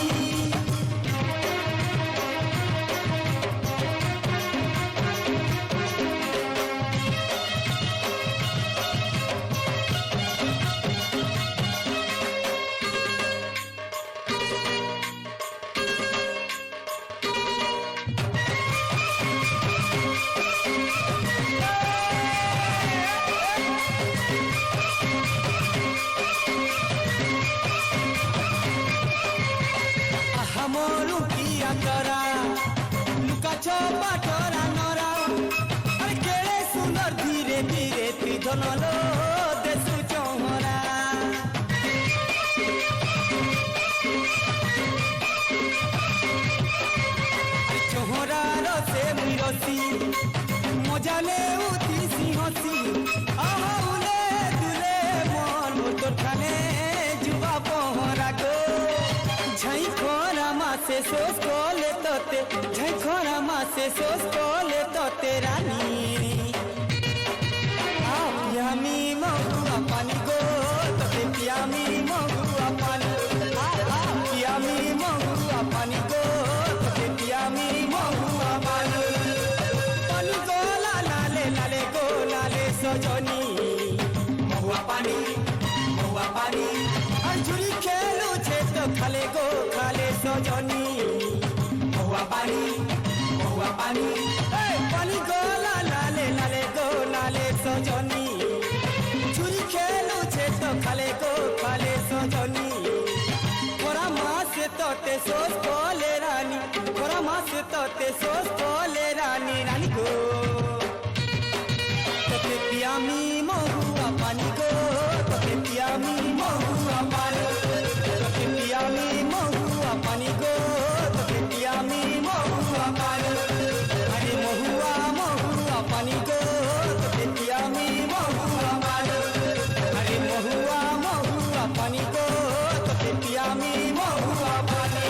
बाटरा नरा अरे केड़े सुंदर धीरे धीरे त्रिधन लो देसु चौहरा चौहरा रसे मिरसी मजा ले उठी सिंहसी आहले दुले मन मोटर खाने जुबा पहरा गो झई खोरा मासे सोस कोले तोते झई खोरा मासे सोस कोले तोते रानी पियामी महुआ पानी गो तोते पियामी महुआ पानी पियामी महुआ पानी गो तोते पियामी महुआ पानी पानी गो लाले लाले गो लाले सजनी महुआ पानी अंजुरी खेलु छे तो खाले गो खाले सजनी महुआ पानी पानी गो लाले लाले गो लाले सजनी चुरी खेलु छे तो खाले गो खाले सजनी खरा मासे तोते सोस कोले रानी खरा मासे तोते सोस कोले रानी रानी गो तोते पियामी महुआ पानी गो तोते पियामी महुआ पानी तोते पियामी महुआ पानी गो तोते पियामी महुआ पानी अरे महुआ पानी गो तोते पियामी महुआ पानी अरे महुआ पानी गो तोते पियामी महुआ पानी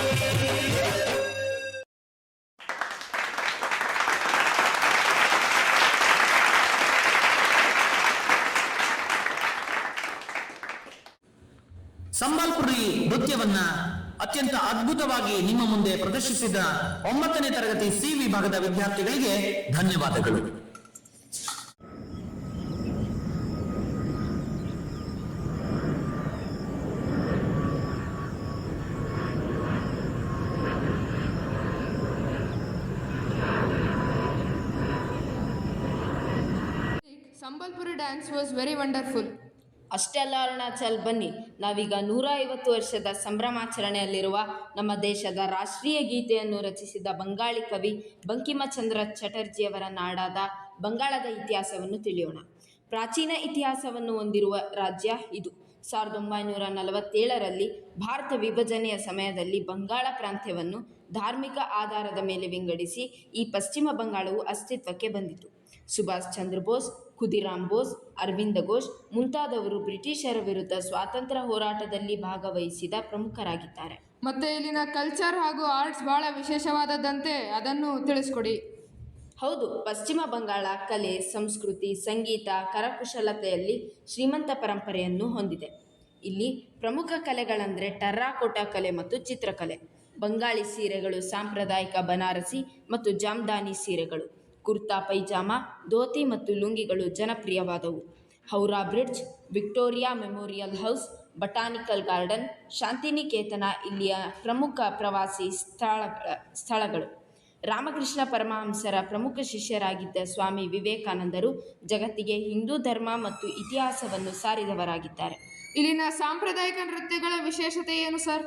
ಸಂಬಲ್ಪುರಿ ನೃತ್ಯವನ್ನ ಅತ್ಯಂತ ಅದ್ಭುತವಾಗಿ ನಿಮ್ಮ ಮುಂದೆ ಪ್ರದರ್ಶಿಸಿದ 9ನೇ ತರಗತಿ ಸಿ ವಿಭಾಗದ ವಿದ್ಯಾರ್ಥಿಗಳಿಗೆ ಧನ್ಯವಾದಗಳು. Sambalpuri dance was very wonderful. ಅಷ್ಟೇ ಅಲ್ಲ ಅರುಣಾಚಲ್, ಬನ್ನಿ ನಾವೀಗ 150 ವರ್ಷದ ಸಂಭ್ರಮಾಚರಣೆಯಲ್ಲಿರುವ ನಮ್ಮ ದೇಶದ ರಾಷ್ಟ್ರೀಯ ಗೀತೆಯನ್ನು ರಚಿಸಿದ ಬಂಗಾಳಿ ಕವಿ ಬಂಕಿಮಚಂದ್ರ ಚಟರ್ಜಿಯವರ ನಾಡಾದ ಬಂಗಾಳದ ಇತಿಹಾಸವನ್ನು ತಿಳಿಯೋಣ. ಪ್ರಾಚೀನ ಇತಿಹಾಸವನ್ನು ಹೊಂದಿರುವ ರಾಜ್ಯ ಇದು. 1947ರಲ್ಲಿ ಭಾರತ ವಿಭಜನೆಯ ಸಮಯದಲ್ಲಿ ಬಂಗಾಳ ಪ್ರಾಂತ್ಯವನ್ನು ಧಾರ್ಮಿಕ ಆಧಾರದ ಮೇಲೆ ವಿಂಗಡಿಸಿ ಈ ಪಶ್ಚಿಮ ಬಂಗಾಳವು ಅಸ್ತಿತ್ವಕ್ಕೆ ಬಂದಿತು. ಸುಭಾಷ್ ಚಂದ್ರ ಬೋಸ್, ಖುದಿರಾಮ್ ಬೋಸ್, ಅರವಿಂದ ಘೋಷ್ ಮುಂತಾದವರು ಬ್ರಿಟಿಷರ ವಿರುದ್ಧ ಸ್ವಾತಂತ್ರ್ಯ ಹೋರಾಟದಲ್ಲಿ ಭಾಗವಹಿಸಿದ ಪ್ರಮುಖರಾಗಿದ್ದಾರೆ. ಮತ್ತೆ ಇಲ್ಲಿನ ಕಲ್ಚರ್ ಹಾಗೂ ಆರ್ಟ್ಸ್ ಬಹಳ ವಿಶೇಷವಾದದ್ದಂತೆ, ಅದನ್ನು ತಿಳಿಸ್ಕೊಡಿ. ಹೌದು, ಪಶ್ಚಿಮ ಬಂಗಾಳ ಕಲೆ, ಸಂಸ್ಕೃತಿ, ಸಂಗೀತ, ಕರಕುಶಲತೆಯಲ್ಲಿ ಶ್ರೀಮಂತ ಪರಂಪರೆಯನ್ನು ಹೊಂದಿದೆ. ಇಲ್ಲಿ ಪ್ರಮುಖ ಕಲೆಗಳೆಂದರೆ ಟರ್ರಾಕೋಟಾ ಕಲೆ ಮತ್ತು ಚಿತ್ರಕಲೆ. ಬಂಗಾಳಿ ಸೀರೆಗಳು ಸಾಂಪ್ರದಾಯಿಕ ಬನಾರಸಿ ಮತ್ತು ಜಾಮ್ದಾನಿ ಸೀರೆಗಳು, ಕುರ್ತಾ ಪೈಜಾಮ, ಧೋತಿ ಮತ್ತು ಲುಂಗಿಗಳು ಜನಪ್ರಿಯವಾದವು. Howrah bridge, Victoria Memorial house, botanical garden, Shantiniketan ಇಲ್ಲಿಯ ಪ್ರಮುಖ ಪ್ರವಾಸಿ ಸ್ಥಳಗಳು. ರಾಮಕೃಷ್ಣ ಪರಮಹಂಸರ ಪ್ರಮುಖ ಶಿಷ್ಯರಾಗಿದ್ದ ಸ್ವಾಮಿ ವಿವೇಕಾನಂದರು ಜಗತ್ತಿಗೆ ಹಿಂದೂ ಧರ್ಮ ಮತ್ತು ಇತಿಹಾಸವನ್ನು ಸಾರಿದವರಾಗಿದ್ದಾರೆ. ಇಲ್ಲಿನ ಸಾಂಪ್ರದಾಯಿಕ ನೃತ್ಯಗಳ ವಿಶೇಷತೆ ಏನು ಸರ್?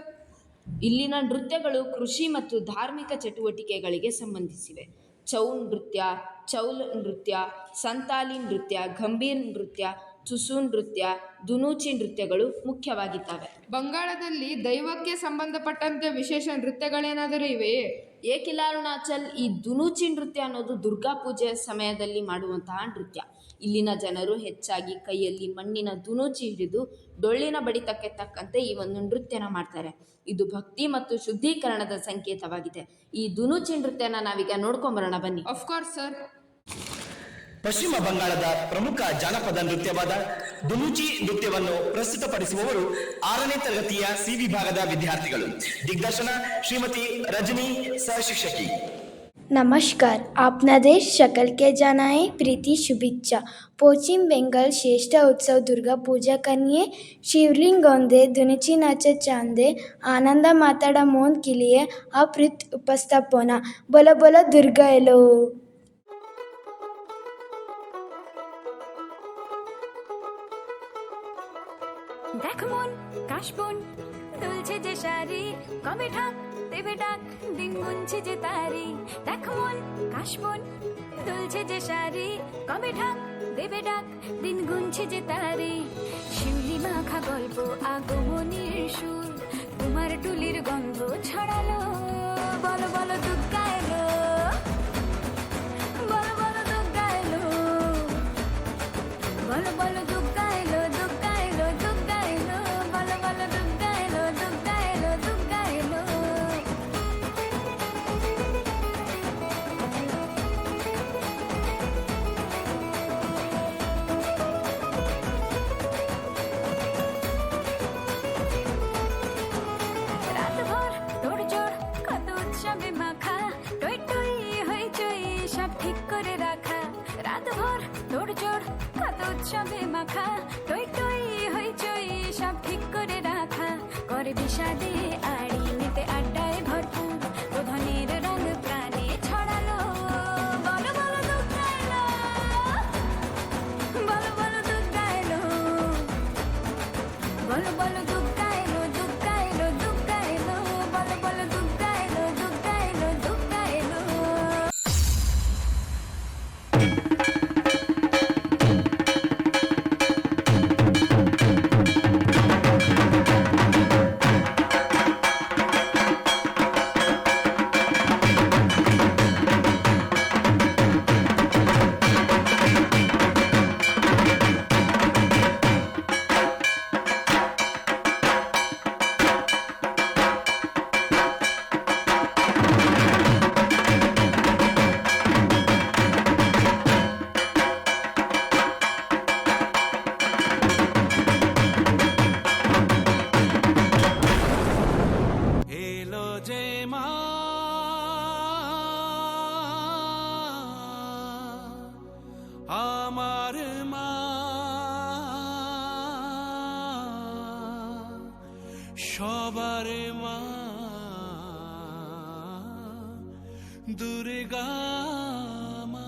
ಇಲ್ಲಿನ ನೃತ್ಯಗಳು ಕೃಷಿ ಮತ್ತು ಧಾರ್ಮಿಕ ಚಟುವಟಿಕೆಗಳಿಗೆ ಸಂಬಂಧಿಸಿವೆ. ಚೌಲ್ ನೃತ್ಯ, ಸಂತಾಲಿ ನೃತ್ಯ, ಗಂಭೀರ್ ನೃತ್ಯ, ಚುಸು ನೃತ್ಯ, ದುನೂಚಿ ನೃತ್ಯಗಳು ಮುಖ್ಯವಾಗಿದ್ದಾವೆ. ಬಂಗಾಳದಲ್ಲಿ ದೈವಕ್ಕೆ ಸಂಬಂಧಪಟ್ಟಂತೆ ವಿಶೇಷ ನೃತ್ಯಗಳೇನಾದರೂ ಇವೆಯೇ? ಏಕಿಲ್ಲ ಅರುಣಾಚಲ್, ಈ ದುನೂಚಿ ನೃತ್ಯ ಅನ್ನೋದು ದುರ್ಗಾ ಪೂಜೆಯ ಸಮಯದಲ್ಲಿ ಮಾಡುವಂತಹ ನೃತ್ಯ. ಇಲ್ಲಿನ ಜನರು ಹೆಚ್ಚಾಗಿ ಕೈಯಲ್ಲಿ ಮಣ್ಣಿನ ದುನೂಚಿ ಹಿಡಿದು ಡೊಳ್ಳಿನ ಬಡಿತಕ್ಕೆ ತಕ್ಕಂತೆ ಈ ಒಂದು ನೃತ್ಯನ ಮಾಡ್ತಾರೆ. ಇದು ಭಕ್ತಿ ಮತ್ತು ಶುದ್ಧೀಕರಣದ ಸಂಕೇತವಾಗಿದೆ. ಈ ದುನೂಚಿ ನೃತ್ಯನ ನಾವೀಗ ನೋಡ್ಕೊಂಬರೋಣ, ಬನ್ನಿ. Of course sir. ಪಶ್ಚಿಮ ಬಂಗಾಳದ ಪ್ರಮುಖ ಜಾನಪದ ನೃತ್ಯವಾದ ದುನೂಚಿ ನೃತ್ಯವನ್ನು ಪ್ರಸ್ತುತಪಡಿಸುವವರು 6ನೇ ತರಗತಿಯ ಸಿ ವಿಭಾಗದ ವಿದ್ಯಾರ್ಥಿಗಳು. ದಿಗ್ದರ್ಶನ ಶ್ರೀಮತಿ ರಜನಿ, ಸಹಶಿಕ್ಷಕಿ. नमस्कार, अपना देश शकल के जाना है प्रीति शुभेच्छा. पश्चिम बंगाल श्रेष्ठ उत्सव दुर्गा पूजा कनिये शिवलिंग गोंदे दुनिची नाच चांदे आनंद माताड़ा मोन के लिए अप्रित उपस्थापना. बोलो बोलो दुर्गा एलो. দেখ মন কাশবন দুলছে যে শাড়ি, কবে ঢাক দেবে ডাক দিন গুনছে যে তারি. দেখ মন কাশবন দুলছে যে শাড়ি, কবে ঢাক দেবে ডাক দিন গুনছে যে তারি. শিউলি মাখা গল্প আগমনীর সুর, তোমার টুলির গন্ধ ছড়ালো. বলো বলো দুর্গা এলো, বলো বলো দুর্গা এলো, বলো বলো দুর্গা এলো, দুর্গা এলো, দুর্গা এলো, বলো বলো দুর্গা এলো, দুর্গা এলো, দুর্গা এলো. রাতভর তোড়জোড় কত উৎসবে মাখা, টই টই হইচই সব ঠিক করে রাখা. রাতভর তোড়জোড় কত উৎসবে মাখা, টই টই হইচই সব ঠিক করে রাখা. করে বিষাদে আড়ি মেতে আড্ডায় ভরপুর, প্রধানের রঙ প্রাণে ছড়ালো. বলো বলো দুর্গা এলো, বলো বলো দুর্গা এলো, বলো বলো দুর্গা এলো, দুর্গা এলো, দুর্গা এলো, বলো বলো দুর্গা এলো, দুর্গা এলো, দুর্গা এলো. এলো যে মা আমার মা, সবার মা দুর্গা মা.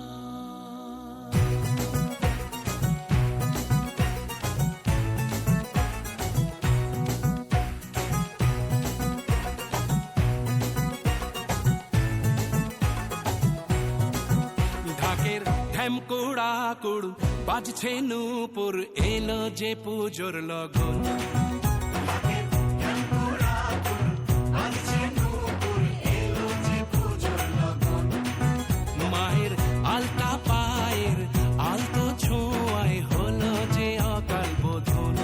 ঢ্যামকুড়া কুড়ু বাজছে নূপুর এলো যে পুজোর লগন মায়ের আলতা পায়ের আলতো ছোঁয়ায় হলো যে অকাল বোধন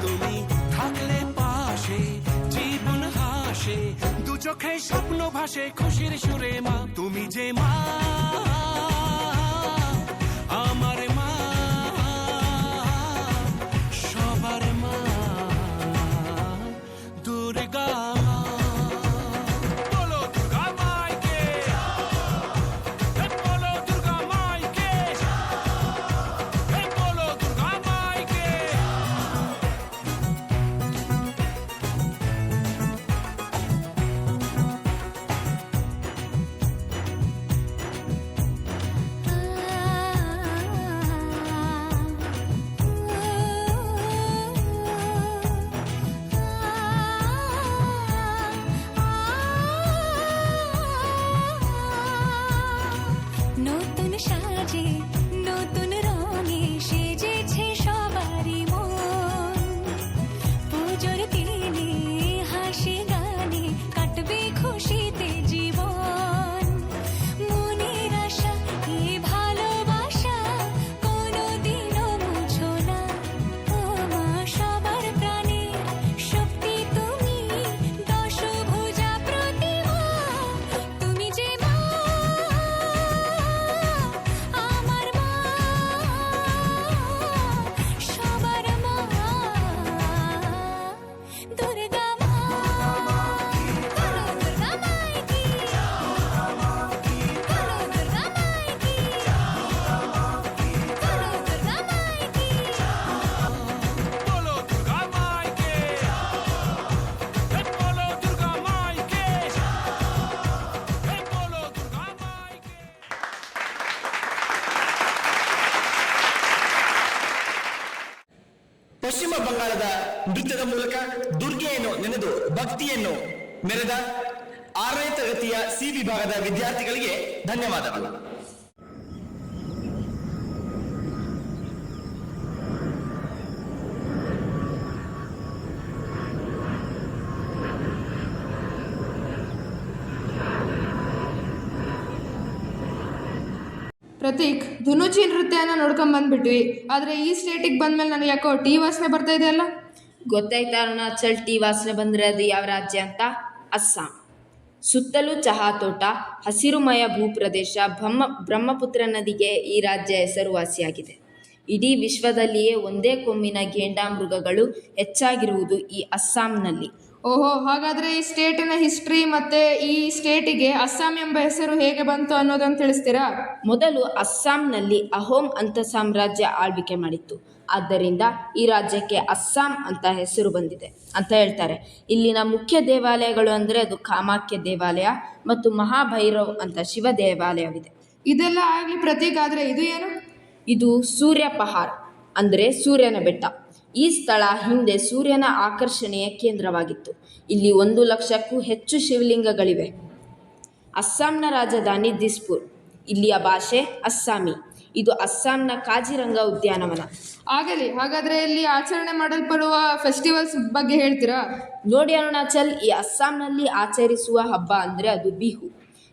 তুমি থাকলে পাশে জীবন হাসে দু চোখে স্বপ্ন ভাসে খুশির সুরে মা তুমি যে মা আমার মা সবার মা দুর্গা মা বলো দুর্গা মাইকে বলো দুর্গা মাইকে বলো দুর্গা মাইকে নতুন সাজে নতুন রঙে সেজেছে সবারই মন পুজোর দিনে হাসি গানে কাটবে খুশিতে জীবন মনের আশা এই ভালোবাসা কোনোদিনও মুছো না ও মা সবার প্রাণে শক্তি তুমি দশভুজা প্রতিমা তুমি যে মা আমার মা সবার মা দুর্গা মা দুর্গা মাইকি দুর্গা মাইকি দুর্গা মাইকি বলো দুর্গা মাইকে বলো দুর্গা মাইকে বলো দুর্গা মাইকে ಪಶ್ಚಿಮ ಬಂಗಾಳದ ನೃತ್ಯದ ಮೂಲಕ ದುರ್ಗೆಯನ್ನು ನೆನೆದು ಭಕ್ತಿಯನ್ನು ಮೆರೆದ 6ನೇ ತರಗತಿಯ ಸಿ ವಿಭಾಗದ ವಿದ್ಯಾರ್ಥಿಗಳಿಗೆ ಧನ್ಯವಾದಗಳು. ಪ್ರತೀಕ್, ಧುನುಚಿ ನೃತ್ಯನ ನೋಡ್ಕೊಂಡ್ ಬಂದ್ಬಿಟ್ವಿ. ಆದ್ರೆ ಈ ಸ್ಟೇಟಿಗೆ ಬಂದ್ಮೇಲೆ ನನಗೆ ಯಾಕೋ ಟೀ ವಾಸನೆ ಬರ್ತಾ ಇದೆಯಲ್ಲ. ಗೊತ್ತಾಯ್ತಾ ಅರುಣಾಚಲ್ ಟೀ ವಾಸನೆ ಬಂದರೆ ಅದು ಯಾವ ರಾಜ್ಯ ಅಂತ? ಅಸ್ಸಾಂ. ಸುತ್ತಲೂ ಚಹಾ ತೋಟ, ಹಸಿರುಮಯ ಭೂಪ್ರದೇಶ, ಬ್ರಹ್ಮಪುತ್ರ ನದಿಗೆ ಈ ರಾಜ್ಯ ಹೆಸರುವಾಸಿಯಾಗಿದೆ. ಇಡೀ ವಿಶ್ವದಲ್ಲಿಯೇ ಒಂದೇ ಕೊಂಬಿನ ಘೇಂಡಾಮೃಗಗಳು ಹೆಚ್ಚಾಗಿರುವುದು ಈ ಅಸ್ಸಾಂನಲ್ಲಿ. ಓಹೋ, ಹಾಗಾದ್ರೆ ಈ ಸ್ಟೇಟಿನ ಹಿಸ್ಟ್ರಿ ಮತ್ತೆ ಈ ಸ್ಟೇಟಿಗೆ ಅಸ್ಸಾಂ ಎಂಬ ಹೆಸರು ಹೇಗೆ ಬಂತು ಅನ್ನೋದನ್ನು ತಿಳಿಸ್ತೀರಾ? ಮೊದಲು ಅಸ್ಸಾಂನಲ್ಲಿ ಅಹೋಮ್ ಅಂತ ಸಾಮ್ರಾಜ್ಯ ಆಳ್ವಿಕೆ ಮಾಡಿತ್ತು. ಆದ್ದರಿಂದ ಈ ರಾಜ್ಯಕ್ಕೆ ಅಸ್ಸಾಂ ಅಂತ ಹೆಸರು ಬಂದಿದೆ ಅಂತ ಹೇಳ್ತಾರೆ. ಇಲ್ಲಿನ ಮುಖ್ಯ ದೇವಾಲಯಗಳು ಅಂದರೆ ಅದು ಕಾಮಾಖ್ಯ ದೇವಾಲಯ ಮತ್ತು ಮಹಾಭೈರವ್ ಅಂತ ಶಿವ ದೇವಾಲಯವಿದೆ. ಇದೆಲ್ಲ ಆಗ್ಲಿ ಪ್ರತೀಕ್, ಆದ್ರೆ ಇದು ಏನು? ಇದು ಸೂರ್ಯ ಪಹಾರ್ ಅಂದರೆ ಸೂರ್ಯನ ಬೆಟ್ಟ. ಈ ಸ್ಥಳ ಹಿಂದೆ ಸೂರ್ಯನ ಆಕರ್ಷಣೆಯ ಕೇಂದ್ರವಾಗಿತ್ತು. ಇಲ್ಲಿ 1 ಲಕ್ಷಕ್ಕೂ ಹೆಚ್ಚು ಶಿವಲಿಂಗಗಳಿವೆ. ಅಸ್ಸಾಂನ ರಾಜಧಾನಿ ದಿಸ್ಪುರ್. ಇಲ್ಲಿಯ ಭಾಷೆ ಅಸ್ಸಾಮಿ. ಇದು ಅಸ್ಸಾಂನ ಕಾಜಿರಂಗ ಉದ್ಯಾನವನ. ಆಗಲಿ, ಹಾಗಾದ್ರೆ ಇಲ್ಲಿ ಆಚರಣೆ ಮಾಡಲ್ಪಡುವ ಫೆಸ್ಟಿವಲ್ಸ್ ಬಗ್ಗೆ ಹೇಳ್ತೀರಾ? ನೋಡಿ ಅರುಣಾಚಲ್, ಈ ಅಸ್ಸಾಂನಲ್ಲಿ ಆಚರಿಸುವ ಹಬ್ಬ ಅಂದರೆ ಅದು ಬಿಹು.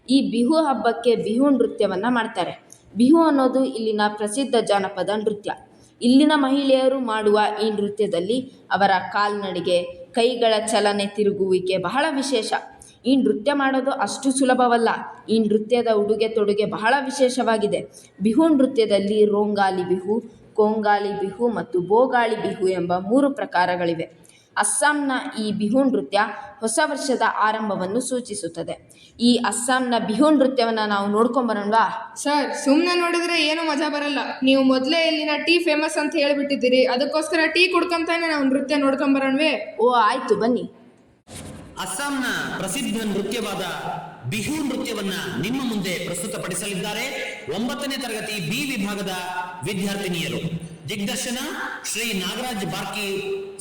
ಈ ಬಿಹು ಹಬ್ಬಕ್ಕೆ ಬಿಹು ನೃತ್ಯವನ್ನು ಮಾಡ್ತಾರೆ. ಬಿಹು ಅನ್ನೋದು ಇಲ್ಲಿನ ಪ್ರಸಿದ್ಧ ಜಾನಪದ ನೃತ್ಯ. ಇಲ್ಲಿನ ಮಹಿಳೆಯರು ಮಾಡುವ ಈ ನೃತ್ಯದಲ್ಲಿ ಅವರ ಕಾಲ್ನಡಿಗೆ, ಕೈಗಳ ಚಲನೆ, ತಿರುಗುವಿಕೆ ಬಹಳ ವಿಶೇಷ. ಈ ನೃತ್ಯ ಮಾಡೋದು ಅಷ್ಟು ಸುಲಭವಲ್ಲ. ಈ ನೃತ್ಯದ ಉಡುಗೆ ತೊಡುಗೆ ಬಹಳ ವಿಶೇಷವಾಗಿದೆ. ಬಿಹು ನೃತ್ಯದಲ್ಲಿ ರೋಂಗಾಲಿ ಬಿಹು, ಕೊಂಗಾಲಿ ಬಿಹು ಮತ್ತು ಬೋಗಾಳಿ ಬಿಹು ಎಂಬ 3 ಪ್ರಕಾರಗಳಿವೆ. ಅಸ್ಸಾಂನ ಈ ಬಿಹು ನೃತ್ಯ ಹೊಸ ವರ್ಷದ ಆರಂಭವನ್ನು ಸೂಚಿಸುತ್ತದೆ. ಈ ಅಸ್ಸಾಂನ ಬಿಹು ನೃತ್ಯವನ್ನು ನಾವು ನೋಡ್ಕೊಂಬರೋಣವಾ? ಸರ್, ಸುಮ್ಮನೆ ನೋಡಿದ್ರೆ ಏನು ಮಜಾ ಬರಲ್ಲ. ನೀವು ಮೊದಲೇ ಇಲ್ಲಿನ ಟೀ ಫೇಮಸ್ ಅಂತ ಹೇಳಿಬಿಟ್ಟಿದ್ದೀರಿ. ಅದಕ್ಕೋಸ್ಕರ ಟೀ ಕುಡ್ಕೊಂತಾನೆ ನಾವು ನೃತ್ಯ ನೋಡ್ಕೊಂಬರೋಣವೇ? ಓ ಆಯ್ತು, ಬನ್ನಿ. ಅಸ್ಸಾಂನ ಪ್ರಸಿದ್ಧ ನೃತ್ಯವಾದ ಬಿಹು ನೃತ್ಯವನ್ನ ನಿಮ್ಮ ಮುಂದೆ ಪ್ರಸ್ತುತಪಡಿಸಲಿದ್ದಾರೆ 9ನೇ ತರಗತಿ ಬಿ ವಿಭಾಗದ ವಿದ್ಯಾರ್ಥಿನಿಯರು. ದಿಗ್ದರ್ಶನ ಶ್ರೀ ನಾಗರಾಜ್ ಬಾರ್ಕಿ,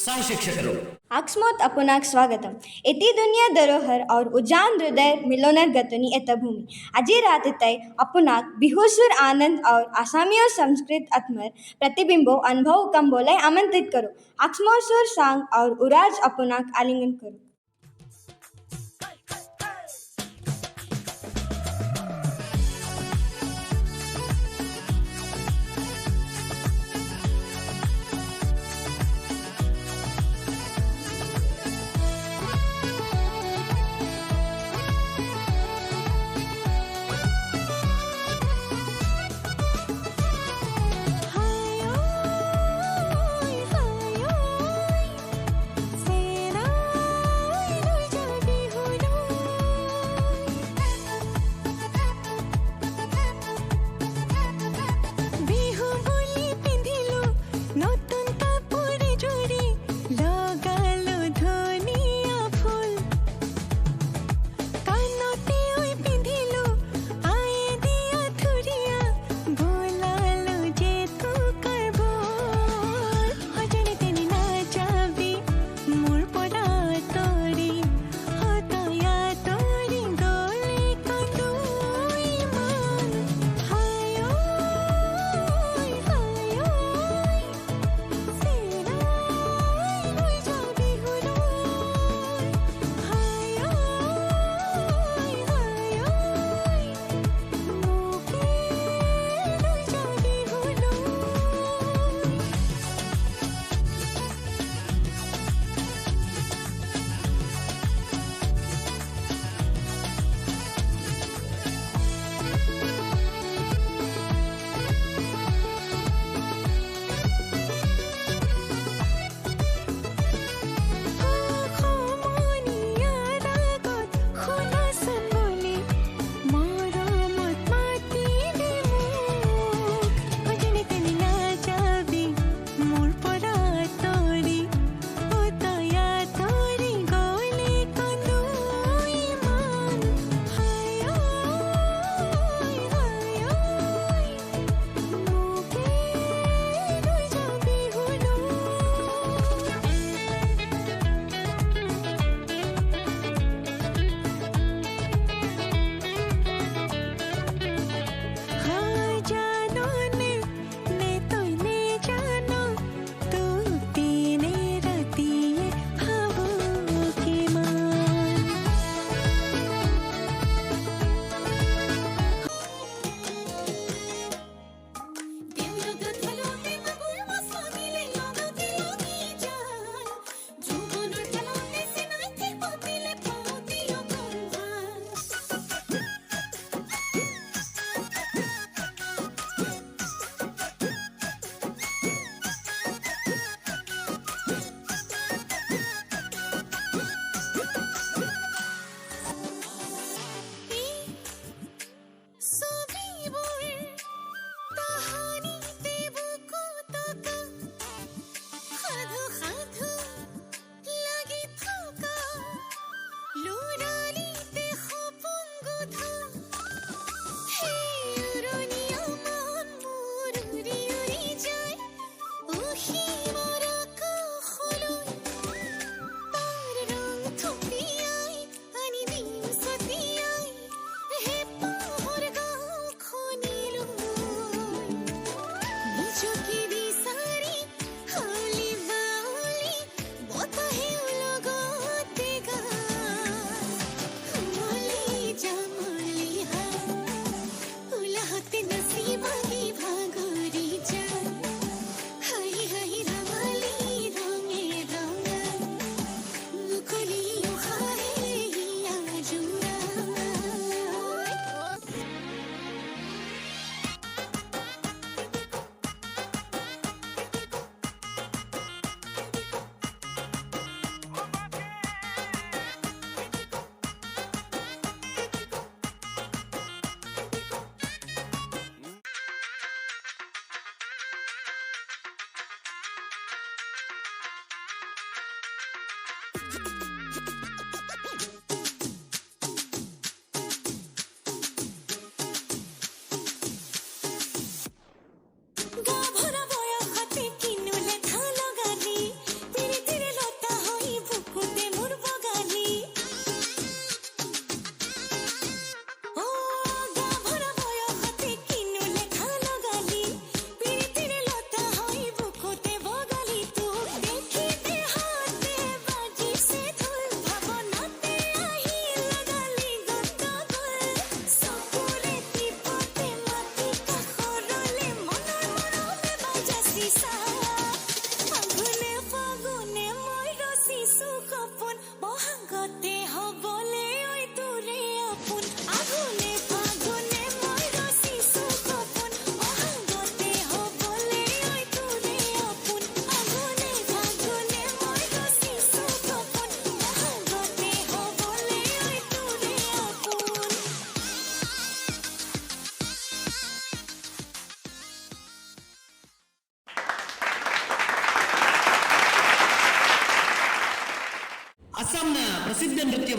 ಸಹ ಶಿಕ್ಷಕರು. आक्स्मोत अपुनाक स्वागतम. इति दुनिया धरोहर और उजान हृदय मिलोनर गतनी एत भूमि. आजी रात तय अपुनाक बिहुसुर आनंद और आसामी और संस्कृत आत्मर प्रतिबिंबो अनुभव कम बोले आमंत्रित करो. आक्स्मोसुर सांग और उराज अपुनाक आलिंगन करो. सेना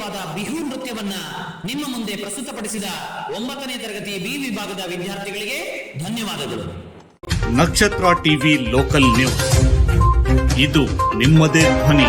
ಅದ್ಭುತವಾದ ಬಿಹು ನೃತ್ಯವನ್ನ ನಿಮ್ಮ ಮುಂದೆ ಪ್ರಸ್ತುತಪಡಿಸಿದ 9ನೇ ತರಗತಿ ಬಿ ವಿಭಾಗದ ವಿದ್ಯಾರ್ಥಿಗಳಿಗೆ ಧನ್ಯವಾದಗಳು. ನಕ್ಷತ್ರ ಟಿವಿ ಲೋಕಲ್ ನ್ಯೂಸ್, ಇದು ನಿಮ್ಮದೇ ಧ್ವನಿ.